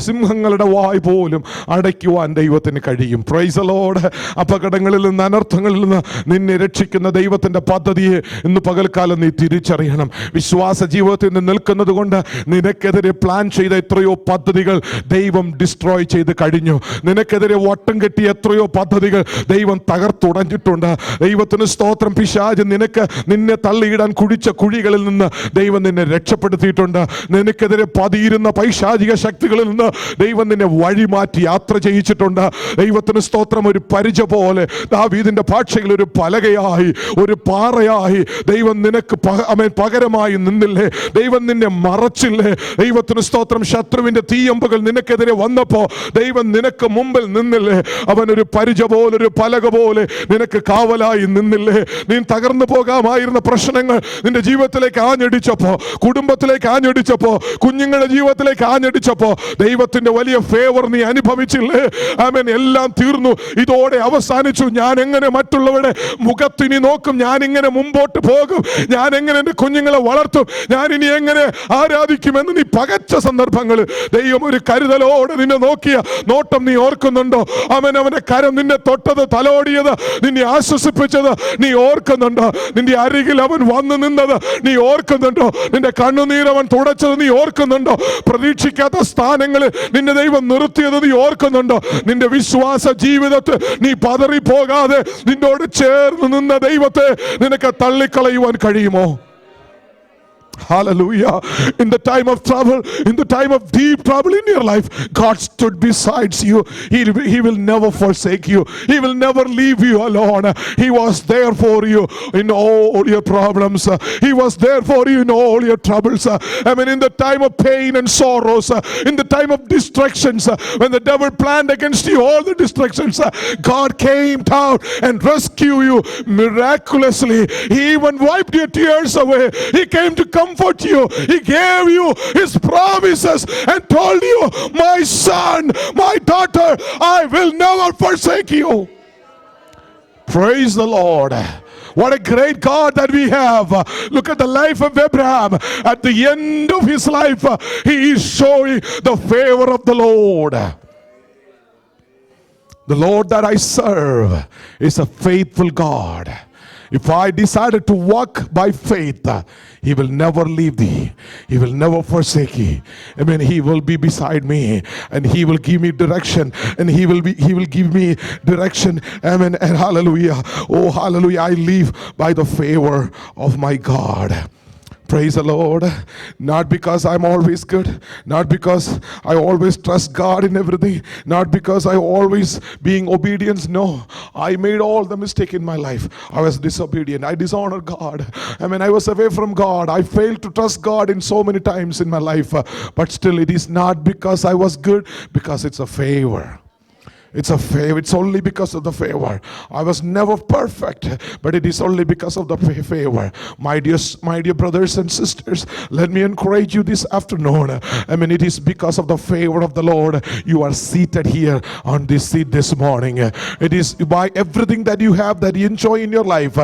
സിംഹങ്ങളുടെ വായ് പോലും അടയ്ക്കുവാൻ ദൈവത്തിന് കഴിയും. Price the Lord. അപകടങ്ങളിൽ നിന്ന്, അനർത്ഥങ്ങളിൽ നിന്ന് നിന്നെ രക്ഷിക്കുന്ന ദൈവത്തിന്റെ പദ്ധതിയെ ഇന്ന് പകൽക്കാലം നീ തിരിച്ചറിയണം. വിശ്വാസ ജീവിതത്തിൽ നിന്ന് നിൽക്കുന്നത് കൊണ്ട് നിനക്കെതിരെ പ്ലാൻ ചെയ്ത എത്രയോ പദ്ധതികൾ ദൈവം ഡിസ്ട്രോയ് ചെയ്ത് കഴിഞ്ഞു. നിനക്കെതിരെ വട്ടം കെട്ടിയ എത്രയോ പദ്ധതികൾ ദൈവം തകർത്തുടഞ്ഞിട്ടുണ്ട്. ദൈവത്തിന് സ്തോത്രം. പിശാച് നിന്നെ തള്ളിയിടാൻ കുഴിച്ച കുഴികളിൽ നിന്ന് ദൈവം നിന്നെ രക്ഷപ്പെടുത്തിയിട്ടുണ്ട്. നിനക്കെതിരെ പതിയിരുന്ന പൈശാചിക ശക്തികളിൽ നിന്ന് ദൈവം നിന്നെ വഴിമാറ്റി യാത്ര ചെയ്യിച്ചിട്ടുണ്ട്. ദൈവത്തിന് സ്തോത്രം. ഒരു പരിച പോലെ ദാവീദിന്റെ ഭാഷയിൽ ഒരു പലകയായി, ഒരു പാറയായി ദൈവം നിനക്ക് പകരമായി നിന്നില്ലേ? ദൈവം നിന്നെ മറച്ചില്ലേ? ദൈവത്തിന് സ്തോത്രം. ശത്രുവിന്റെ തീയമ്പുകൾ നിനക്കെതിരെ വന്നപ്പോ ദൈവം നിനക്ക് മുമ്പിൽ നിന്നില്ലേ? അവൻ ഒരു പരിച പോലെ, ഒരു പലക പോലെ നിനക്ക് കാവലായി നിന്നില്ലേ? നീ തകർന്നു പോകാമായിരുന്ന പ്രശ്നങ്ങൾ നിന്റെ ജീവിതത്തിലേക്ക് ആഞ്ഞടിച്ചപ്പോ, കുടുംബത്തിലേക്ക് ആഞ്ഞടിച്ചപ്പോ, കുഞ്ഞുങ്ങളുടെ ജീവിതത്തിലേക്ക് ആഞ്ഞടിച്ചപ്പോ ദൈവത്തിന്റെ വലിയ ഫേവർ നീ അനുഭവിച്ചില്ലേ? എല്ലാം തീർന്നു, ഇതോടെ അവസാനിച്ചു. ഞാൻ എങ്ങനെ മറ്റുള്ളവരുടെ മുഖത്തിനി നോക്കും? ഞാൻ ഇങ്ങനെ മുമ്പോട്ട് പോകും? ഞാൻ എങ്ങനെ എൻ്റെ കുഞ്ഞുങ്ങളെ വളർത്തും? ഞാൻ ഇനി എങ്ങനെ ആരാധിക്കുമെന്ന് നീ പകച്ച സന്ദർഭങ്ങളിൽ ദൈവം ഒരു കരുതലോടെ നിന്നെ നോക്കിയ നോട്ടം നീ ഓർക്കുന്നുണ്ടോ? അവന്റെ കരം നിന്നെ തൊട്ടത്, തലോടിയത്, നിന്നെ ആശ്വസിപ്പിച്ചത് നീ ഓർക്കുന്നുണ്ടോ? നിന്റെ അരികിൽ അവൻ വന്നു നിന്നത് നീ ഓർക്കുന്നുണ്ടോ? നിന്റെ കണ്ണുനീർ അവൻ തുടച്ചത് നീ ഓർക്കുന്നുണ്ടോ? പ്രതീക്ഷിക്കാത്ത സ്ഥാനങ്ങളിൽ നിന്നെ ദൈവം നിർത്തിയത് നീ ഓർക്കുന്നുണ്ടോ? നിന്റെ വിശ്വാസ ജീവിതത്തിൽ നീ പതറിപ്പോകാതെ നിന്നോട് ചേർന്ന് നിന്ന ദൈവത്തെ നിനക്ക് തള്ളിക്കളയുവാൻ കഴിയുമോ? Hallelujah. In the time of trouble, in the time of deep trouble in your life, God stood beside you. He will never forsake you. He will never leave you alone. He was there for you in all your problems. He was there for you in all your troubles. In the time of pain and sorrows, in the time of distractions, when the devil planned against you all the distractions, God came down and rescued you miraculously. He even wiped your tears away. He came to comfort you. He gave you his promises and told you, my son, my daughter, I will never forsake you. Praise the Lord. What a great God that we have. Look at the life of Abraham. At the end of his life, he is showing the favor of the Lord. The Lord that I serve is a faithful God. If I decided to walk by faith, he will never leave thee. He will never forsake thee. He will be beside me, and he will give me direction, and he will give me direction. Amen. And hallelujah. Oh, hallelujah. I live by the favor of my God. Praise the Lord. Not because I'm always good, not because I always trust God in everything, not because I always being obedient. No, I made all the mistake in my life. I was disobedient. I dishonored God. I was away from God. I failed to trust God in so many times in my life. But still, it is not because I was good, because it's a favor. It's a favor. It's only because of the favor. I was never perfect, but it is only because of the favor. My dear brothers and sisters, let me encourage you this afternoon. It is because of the favor of the Lord you are seated here on this seat this morning. It is by everything that you have, that you enjoy in your life.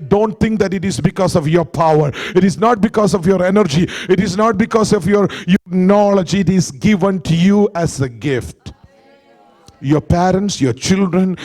Don't think that it is because of your power. It is not because of your energy. It is not because of your knowledge. It is given to you as a gift. Your parents, your children,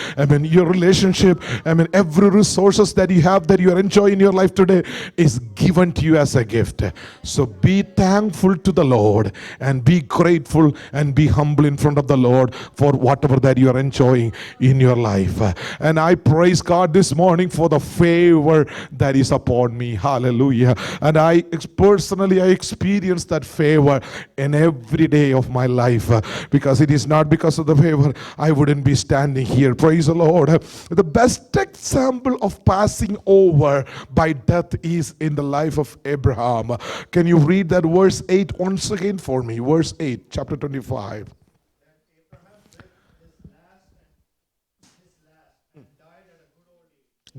your relationship, every resources that you have, that you are enjoying in your life today, is given to you as a gift. So be thankful to the Lord, and be grateful, and be humble in front of the Lord for whatever that you are enjoying in your life. And I praise God this morning for the favor that is upon me. Hallelujah. And I personally experienced that favor in every day of my life, because it is not because of the favor I wouldn't be standing here. Praise the Lord. The best example of passing over by death is in the life of Abraham. Can you read that verse 8 once again for me? Verse 8, chapter 25.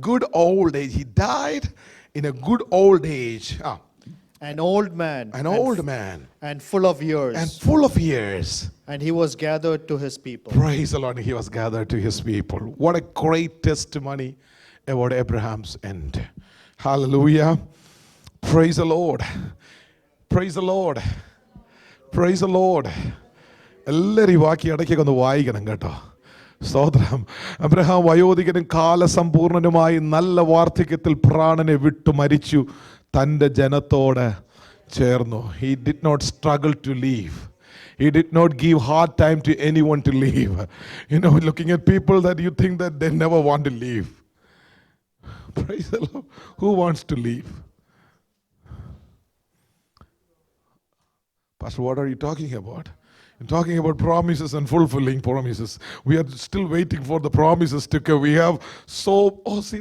Good old age. He died in a good old age. An old man. And full of years. And he was gathered to his people. Praise the Lord. He was gathered to his people. What a great testimony about Abraham's end. Hallelujah. Praise the Lord. Praise the Lord. Praise the Lord. എല്ലാവരും വാക്കി ഇടയ്ക്കൊക്കെ ഒന്ന് വായിക്കണം കേട്ടോ. സ്തോത്രം. Abraham വയോധികനും കാലസമ്പൂർണനുമായി നല്ല വാർദ്ധക്യത്തിൽ പ്രാണനെ വിട്ടു മരിച്ചു തൻ്റെ ജനത്തോട് ചേർന്നു. He did not struggle to leave. He did not give hard time to anyone to leave. Looking at people that you think that they never want to leave. Praise the Lord. Who wants to leave? Pastor, what are you talking about? I'm talking about promises and fulfilling promises. We are still waiting for the promises to come. We have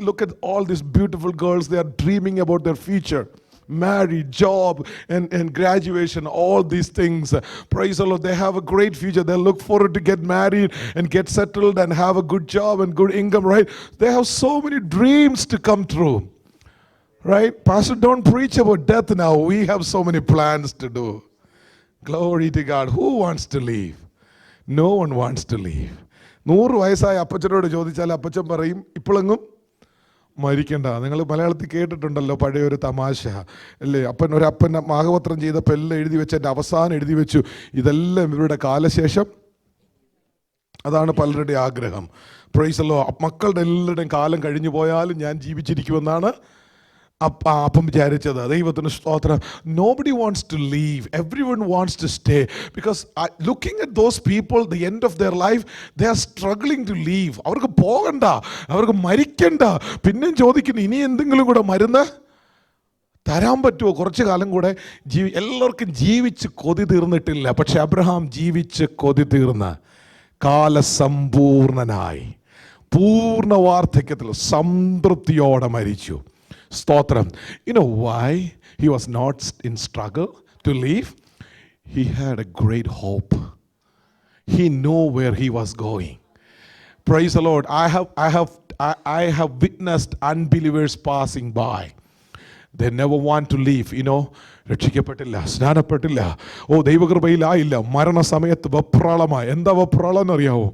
look at all these beautiful girls. They are dreaming about their future. Married, job, and graduation, all these things. Praise the Lord. They have a great future. They look forward to get married and get settled and have a good job and good income, right? They have so many dreams to come true, right? Pastor, don't preach about death now. We have so many plans to do. Glory to God. Who wants to leave? No one wants to leave. 100 വയസ്സായ അപ്പച്ചനോട് ചോദിച്ചാൽ അപ്പച്ചൻ പറയും ഇപ്പോഴെങ്ങും മരിക്കണ്ട. നിങ്ങൾ മലയാളത്തിൽ കേട്ടിട്ടുണ്ടല്ലോ പഴയൊരു തമാശ അല്ലേ? ഒരപ്പൻ മാഘപത്രം ചെയ്തപ്പോൾ എല്ലാം എഴുതി വെച്ച് എൻ്റെ അവസാനം എഴുതി വെച്ചു ഇതെല്ലാം ഇവരുടെ കാലശേഷം. അതാണ് പലരുടെ ആഗ്രഹം. Price the Lord. മക്കളുടെ എല്ലാവരുടെയും കാലം കഴിഞ്ഞു പോയാലും ഞാൻ ജീവിച്ചിരിക്കുമെന്നാണ് അപ്പം വിചാരിച്ചത്. ദൈവത്തിന് സ്തോത്രം. Nobody wants to leave. Everyone wants to stay. Because looking at those people, the end of their life, they are struggling to leave. അവർക്ക് പോകണ്ട, അവർക്ക് മരിക്കണ്ട. പിന്നെയും ചോദിക്കുന്നു ഇനി എന്തെങ്കിലും കൂടെ മരുന്ന് തരാൻ പറ്റുമോ? കുറച്ച് കാലം കൂടെ എല്ലാവർക്കും ജീവിച്ച് കൊതി തീർന്നിട്ടില്ല. പക്ഷെ അബ്രഹാം ജീവിച്ച് കൊതി തീർന്ന് കാലസമ്പൂർണനായി പൂർണ്ണ വാർദ്ധക്യത്തിൽ സംതൃപ്തിയോടെ മരിച്ചു. Stotram. You know why he was not in struggle to leave? He had a great hope. He knew where he was going. Praise the Lord. I have witnessed unbelievers passing by. They never want to leave. രക്ഷിക്കപ്പെട്ടില്ല, സ്നാനപ്പെട്ടില്ല, ദൈവകൃപയിലായില്ല, മരണസമയത്ത് വെപ്രാളമായി. എന്താ വെപ്രാളം എന്നറിയാവോ?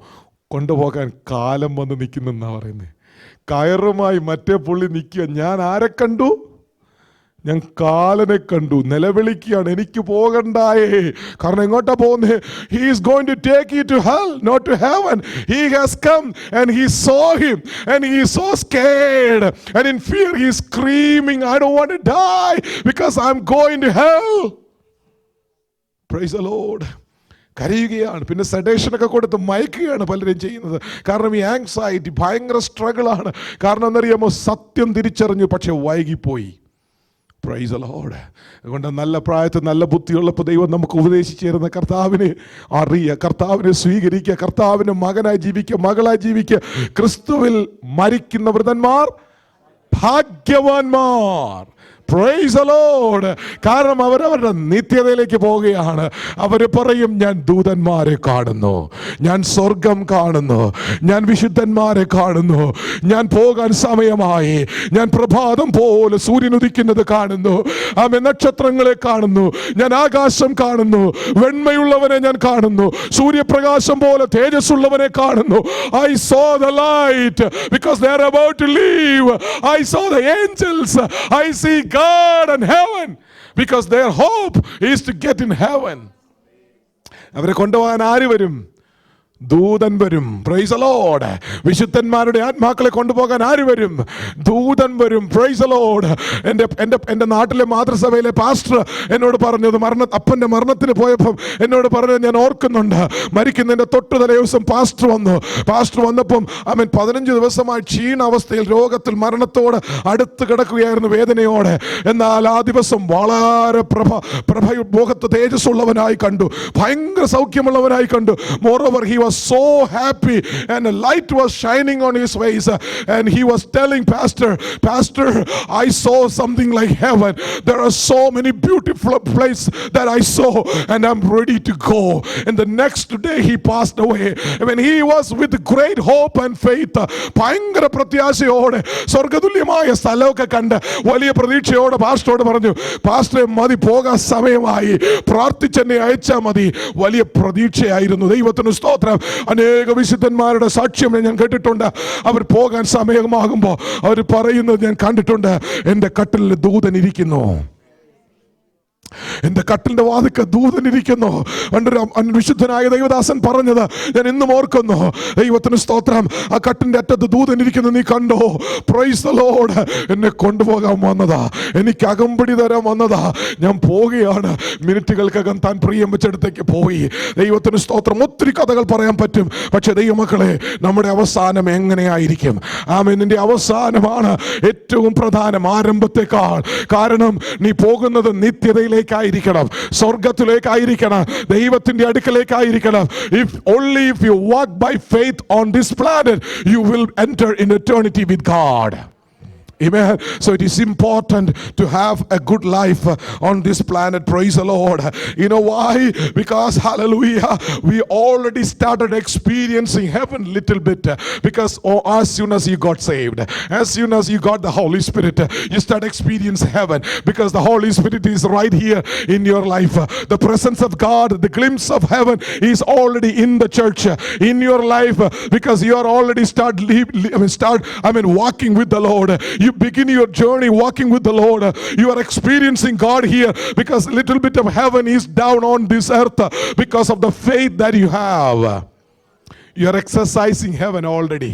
കൊണ്ടുപോകാൻ കാലം വന്ന് നിൽക്കുന്നെന്നാ പറയുന്നത്. കയറുമായി മറ്റേ പുള്ളി നിൽക്കുക. ഞാൻ ആരെ കണ്ടു? ഞാൻ കാലനെ കണ്ടു. നിലവിളിക്കുകയാണ്, എനിക്ക് പോകണ്ടായേ. കാരണം എങ്ങോട്ടാ പോകുന്നത്? He is going to take you to hell, not to heaven. He has come and he saw him and he is so scared and in fear he is screaming, I don't want to die because I'm going to hell. Praise the Lord. കരയുകയാണ്. പിന്നെ സെഡേഷനൊക്കെ കൊടുത്ത് മയക്കുകയാണ് പലരും ചെയ്യുന്നത്. കാരണം ഈ anxiety ഭയങ്കര സ്ട്രഗിളാണ്. കാരണം എന്നറിയാമോ? സത്യം തിരിച്ചറിഞ്ഞു, പക്ഷെ വൈകിപ്പോയി. Price the Lord. അതുകൊണ്ട് നല്ല പ്രായത്തിൽ നല്ല ബുദ്ധിയുള്ളപ്പോൾ ദൈവം നമുക്ക് ഉപദേശിച്ചു തരുന്ന കർത്താവിനെ അറിയുക, കർത്താവിനെ സ്വീകരിക്കുക, കർത്താവിന് മകനായി ജീവിക്കുക, മകളായി ജീവിക്കുക. ക്രിസ്തുവിൽ മരിക്കുന്ന വൃതന്മാർ ഭാഗ്യവാന്മാർ. Price the Lord. കാരണം അവരവരുടെ നിത്യതയിലേക്ക് പോവുകയാണ്. അവർ പറയും, ഞാൻ ദൂതന്മാരെ കാണുന്നു, ഞാൻ സ്വർഗം കാണുന്നു, ഞാൻ വിശുദ്ധന്മാരെ കാണുന്നു, ഞാൻ പോകാൻ സമയമായി, ഞാൻ പ്രഭാതം പോലെ സൂര്യൻ ഉദിക്കുന്നത് കാണുന്നു, ആമേൻ, നക്ഷത്രങ്ങളെ കാണുന്നു, ഞാൻ ആകാശം കാണുന്നു, വെണ്മയുള്ളവനെ ഞാൻ കാണുന്നു, സൂര്യപ്രകാശം പോലെ തേജസ്സുള്ളവനെ കാണുന്നു. I saw the light because they are about to leave. I saw the angels. I see God and heaven because their hope is to get in heaven. അവരെ കൊണ്ടുപോകാൻ ആര് വരും? ദൂതൻ വരും. Price the Lord. വിശുദ്ധന്മാരുടെ ആത്മാക്കളെ കൊണ്ടുപോകാൻ ആര് വരും? ദൂതൻ വരും. Price the Lord. എൻ്റെ നാട്ടിലെ മാതൃസഭയിലെ പാസ്റ്റർ എന്നോട് പറഞ്ഞത്, അപ്പൻ്റെ മരണത്തിന് പോയപ്പം എന്നോട് പറഞ്ഞത് ഞാൻ ഓർക്കുന്നുണ്ട്. മരിക്കുന്നതിൻ്റെ തൊട്ട് തലേ ദിവസം പാസ്റ്റർ വന്നപ്പം അവൻ 15 ദിവസമായി ക്ഷീണാവസ്ഥയിൽ, രോഗത്തിൽ, മരണത്തോട് അടുത്ത് കിടക്കുകയായിരുന്നു, വേദനയോടെ. എന്നാൽ ആ ദിവസം വളരെ മുഖത്ത് തേജസ്സുള്ളവനായി കണ്ടു, ഭയങ്കര സൗഖ്യമുള്ളവനായി കണ്ടു. Moreover, he was so happy and a light was shining on his face, and he was telling pastor, I saw something like heaven. There are so many beautiful places that I saw and I'm ready to go. And the next day he passed away. When he was with great hope and faith, ഭയങ്കര പ്രത്യാശയോടെ സ്വർഗതുല്യമായ സ്ഥലമൊക്കെ കണ്ട് വലിയ പ്രതീക്ഷയോടെ പാസ്റ്ററോട് പറഞ്ഞു, പാസ്റ്ററെ മതി, പോകാൻ സമയമായി, പ്രാർത്ഥിച്ചെന്നെ അയച്ചാൽ മതി. വലിയ പ്രതീക്ഷയായിരുന്നു. ദൈവത്തിന് സ്തോത്രം. അനേക വിശുദ്ധന്മാരുടെ സാക്ഷ്യം ഞാൻ കേട്ടിട്ടുണ്ട്. അവർ പോകാൻ സമയമാകുമ്പോൾ അവർ പറയുന്നത് ഞാൻ കണ്ടിട്ടുണ്ട്, എൻ്റെ കട്ടിലിൽ ദൂതൻ ഇരിക്കുന്നു, എന്റെ കട്ടിലിന്റെ വാതിൽക്കൽ ദൂതൻ ഇരിക്കുന്നു. വിശുദ്ധനായ ദൈവദാസൻ പറഞ്ഞത് ഞാൻ ഇന്നും ഓർക്കുന്നു. ദൈവത്തിന് സ്തോത്രം. ആ കട്ടിലിന്റെ അറ്റത്ത് ദൂതൻ ഇരിക്കുന്നു, നീ കണ്ടോ? Price the Lord. എന്നെ കൊണ്ടുപോകാൻ വന്നതാ, എനിക്ക് അകമ്പടി തരാൻ വന്നതാ. ഞാൻ പോവുകയാണ്. മിനിറ്റുകൾക്കകം താൻ പ്രിയം വെച്ചെടുത്തേക്ക് പോയി. ദൈവത്തിന് സ്തോത്രം. ഒത്തിരി കഥകൾ പറയാൻ പറ്റും. പക്ഷെ ദൈവമക്കളെ, നമ്മുടെ അവസാനം എങ്ങനെയായിരിക്കും? ആമേൻ. നിന്റെ അവസാനമാണ് ഏറ്റവും പ്രധാനം ആരംഭത്തെക്കാൾ. കാരണം നീ പോകുന്നത് നിത്യതയിലേക്ക് ായിരിക്കണം, സ്വർഗത്തിലേക്കായിരിക്കണം, ദൈവത്തിന്റെ അടുക്കലേക്കായിരിക്കണം. Only if you walk by faith on this planet, you will enter in eternity with God. Amen. So it is important to have a good life on this planet. Praise the Lord. You know why? Because hallelujah, we already started experiencing heaven little bit. Because as soon as you got saved, as soon as you got the Holy Spirit, you start experiencing heaven. Because the Holy Spirit is right here in your life. The presence of God, the glimpse of heaven is already in the church, in your life. Because you are already walking with the Lord. You begin your journey walking with the Lord. You are experiencing God here because a little bit of heaven is down on this earth because of the faith that you have. You are exercising heaven already.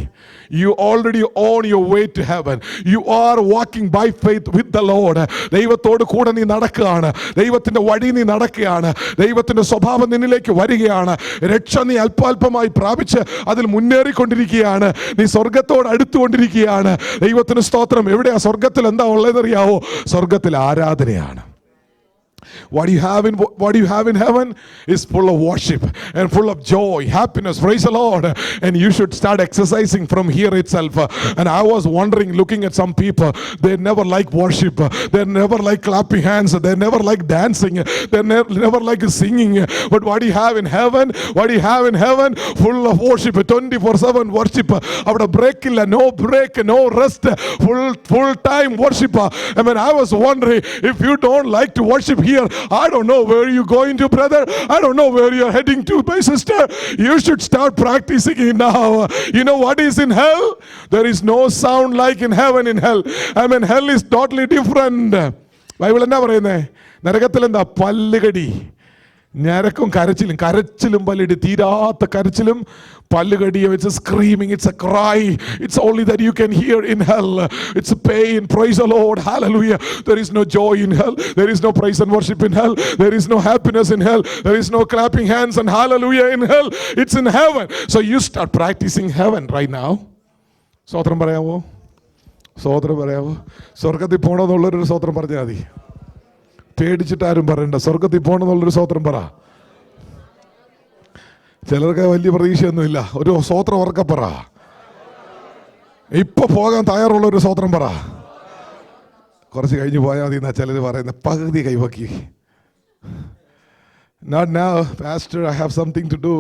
You already on your way to heaven. You are walking by faith with the Lord. ദൈവത്തോട് കൂടെ നീ നടക്കുകയാണ്. ദൈവത്തിന്റെ വഴി നീ നടക്കുകയാണ്. ദൈവത്തിന്റെ സ്വഭാവം നിന്നിലേക്ക് വരികയാണ്. രക്ഷ നീ അല്പാൽപമായി പ്രാപിച്ച് അതിൽ മുന്നേറിക്കൊണ്ടിരിക്കുകയാണ്. നീ സ്വർഗത്തോട് അടുത്തുകൊണ്ടിരിക്കുകയാണ്. ദൈവത്തിന് സ്തോത്രം. എവിടെയാ സ്വർഗത്തിൽ എന്താ ഉള്ളതെന്നറിയാവോ? സ്വർഗത്തിൽ ആരാധനയാണ്. What do you have in heaven is full of worship and full of joy, happiness. Praise the Lord. And you should start exercising from here itself. And I was wondering, looking at some people, they never like worship, they never like clapping hands, they never like dancing, they never like singing. But what do you have in heaven? What do you have in heaven? Full of worship, 24/7 worship. Avada break illa, no break, no rest, full time worship. I mean, I was wondering, if you don't like to worship here, I don't know where you're going to, brother. I don't know where you're heading to, my sister. You should start practicing it now. You know what is in hell? There is no sound like in heaven. In hell, I mean, hell is totally different. Bible എന്താ പറയുന്നേ? നരകത്തിൽ എന്താ? പല്ലുകടി, ഞരക്കും കരച്ചിലും പല്ലിടി, തീരാത്ത കരച്ചിലും പല്ലുകടിയും. It's a screaming, it's a cry. It's only that you can hear in hell. It's a pain. Praise the Lord. Hallelujah. There is no joy in hell. There is no praise and worship in hell. There is no happiness in hell. There is no clapping hands and hallelujah in hell. It's in heaven. So you start practicing heaven right now. സ്തോത്രം പറയാമോ? സ്വോത്രം പറയാമോ? സ്വർഗത്തിൽ പോകണമെന്നുള്ളൊരു സ്വോത്രം പറഞ്ഞാൽ മതി. പേടിച്ചിട്ടാരും പറയണ്ട. സ്വർഗത്തിൽ പോകണമെന്നുള്ളൊരു സ്വോത്രം പറ. ചിലർക്ക് വലിയ പ്രതീക്ഷയൊന്നുമില്ല. ഒരു സ്വോത്രം ഉറക്കെ പറ. ഇപ്പൊ പോകാൻ തയ്യാറുള്ളൊരു സ്വോത്രം പറ. കുറച്ച് കഴിഞ്ഞ് പോയാൽ മതി എന്നാ ചിലർ പറയുന്നത്. പകുതി കൈവക്കി. Not now, Pastor, I have something to do.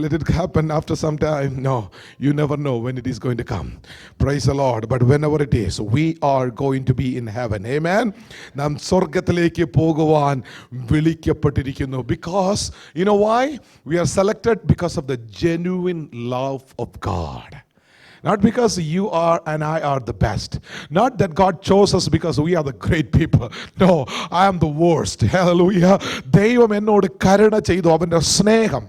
Let it happen after some time. No, you never know when it is going to come. Praise the Lord. But whenever it is, we are going to be in heaven. Amen. നാം സ്വർഗത്തിലേക്ക് പോകുവാൻ വിളിക്കപ്പെട്ടിരിക്കുന്നു. Because, you know why? We are selected because of the genuine love of God. Not because you are and I are the best. Not that God chose us because we are the great people. No, I am the worst. Hallelujah. ദൈവം എന്നോട് കരുണ ചെയ്തു. അവൻ്റെ സ്നേഹം,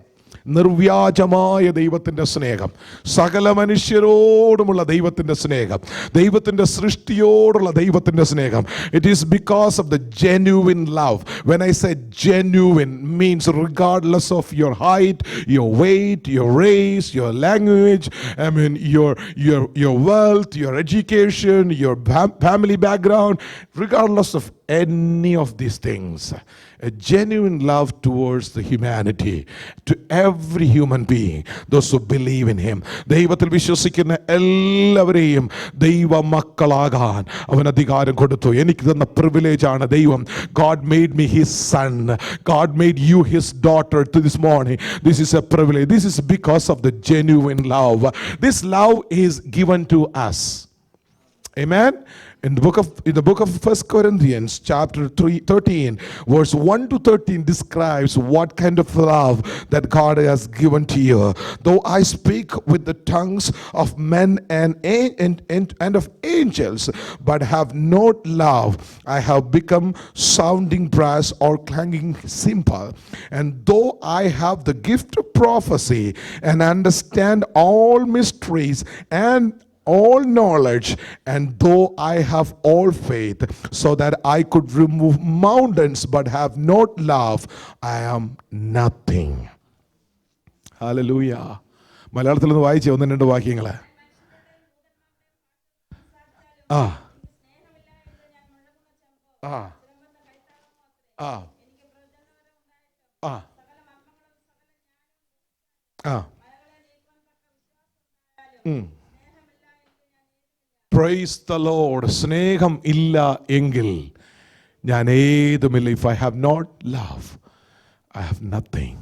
നിർവ്യാജമായ ദൈവത്തിൻ്റെ സ്നേഹം, സകല മനുഷ്യരോടുമുള്ള ദൈവത്തിൻ്റെ സ്നേഹം, ദൈവത്തിൻ്റെ സൃഷ്ടിയോടുള്ള ദൈവത്തിൻ്റെ സ്നേഹം. It is because of the genuine love. When I say genuine means regardless of your height, your weight, your race, your language, I mean your wealth, your education, your family background, regardless of any of these things. A genuine love towards the humanity, to every human being, those who believe in him. ദൈവത്തിൽ വിശ്വസിക്കുന്ന എല്ലാവരെയും ദൈവ മക്കളാകാൻ അവൻ അധികാരം കൊടുത്തു. എനിക്ക് തന്ന പ്രിവിലേജാണ് ദൈവം. God made me his son. God made you his daughter to this morning. This is a privilege. This is because of the genuine love. This love is given to us. Amen. In the book of 1 Corinthians chapter 13 verse 1 to 13 describes what kind of love that God has given to you. Though I speak with the tongues of men and of angels, but have not love, I have become sounding brass or clanging cymbal. And though I have the gift of prophecy and understand all mysteries and all knowledge, and though I have all faith so that I could remove mountains but have not love, I am nothing. Hallelujah. മലയാളത്തിൽ ഒന്ന് വായിച്ചേ ഒന്ന് രണ്ട് വാക്യങ്ങൾ. ആ ആ ആ ആ ആ Praise the Lord. സ്നേഹം ഇല്ല എങ്കിൽ ഞാൻ ഏതുമില്ല. If I have not love, I have nothing.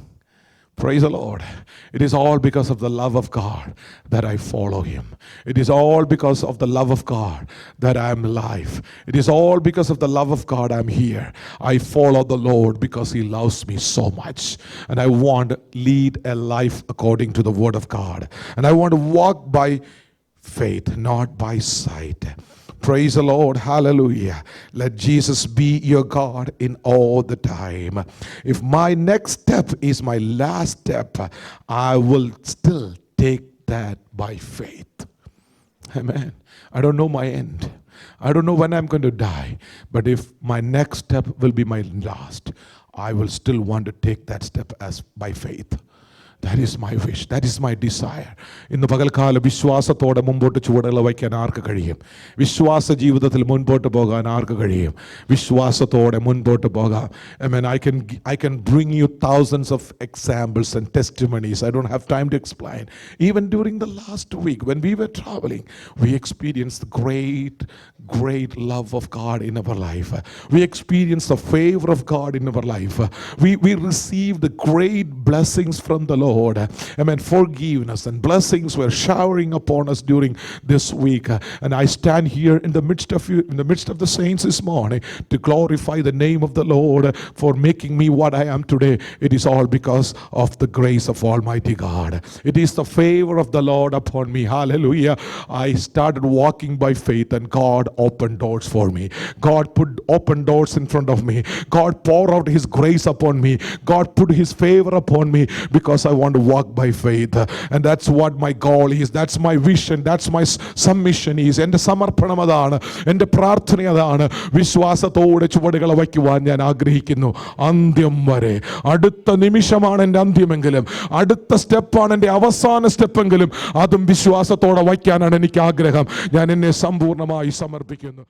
Praise the Lord. It is all because of the love of God that I follow him. It is all because of the love of God that I am alive. It is all because of the love of God I am here. I follow the Lord because he loves me so much. And I want to lead a life according to the word of God. And I want to walk by faith, not by sight. Praise the Lord. Hallelujah. Let Jesus be your God in all the time. If my next step is my last step, I will still take that by faith. Amen. I don't know my end. I don't know when I'm going to die. But if my next step will be my last, I will still want to take that step as by faith. That is my wish. That is my desire. ഇന്ന് പകൽക്കാലം വിശ്വാസത്തോടെ മുമ്പോട്ട് ചുവടുകൾ വയ്ക്കാൻ ആർക്ക് കഴിയും? വിശ്വാസ ജീവിതത്തിൽ മുൻപോട്ട് പോകാൻ ആർക്ക് കഴിയും? വിശ്വാസത്തോടെ മുൻപോട്ട് പോകാം. Amen. I can bring you thousands of examples and testimonies. I don't have time to explain. Even during the last week when we were traveling, we experienced the great love of God in our life. We experienced the favor of God in our life. We received the great blessings from the Lord. Amen. Forgiveness and blessings were showering upon us during this week. And I stand here in the midst of you, in the midst of the saints this morning, to glorify the name of the Lord for making me what I am today. It is all because of the grace of Almighty God. It is the favor of the Lord upon me. Hallelujah. I started walking by faith and God opened doors for me. God put open doors in front of me. God poured out his grace upon me. God put his favor upon me because I want to walk by faith. And that's what my goal is. That's my vision. That's my submission is. എൻ്റെ സമർപ്പണം അതാണ്, എൻ്റെ പ്രാർത്ഥന അതാണ്. വിശ്വാസത്തോടെ ചുവടുകൾ വയ്ക്കുവാൻ ഞാൻ ആഗ്രഹിക്കുന്നു അന്ത്യം വരെ. അടുത്ത നിമിഷമാണ് എൻ്റെ അന്ത്യമെങ്കിലും, അടുത്ത സ്റ്റെപ്പാണ് എൻ്റെ അവസാന സ്റ്റെപ്പെങ്കിലും, അതും വിശ്വാസത്തോടെ വയ്ക്കാനാണ് എനിക്ക് ആഗ്രഹം. ഞാൻ എന്നെ സമ്പൂർണ്ണമായി സമർപ്പിക്കുന്നു.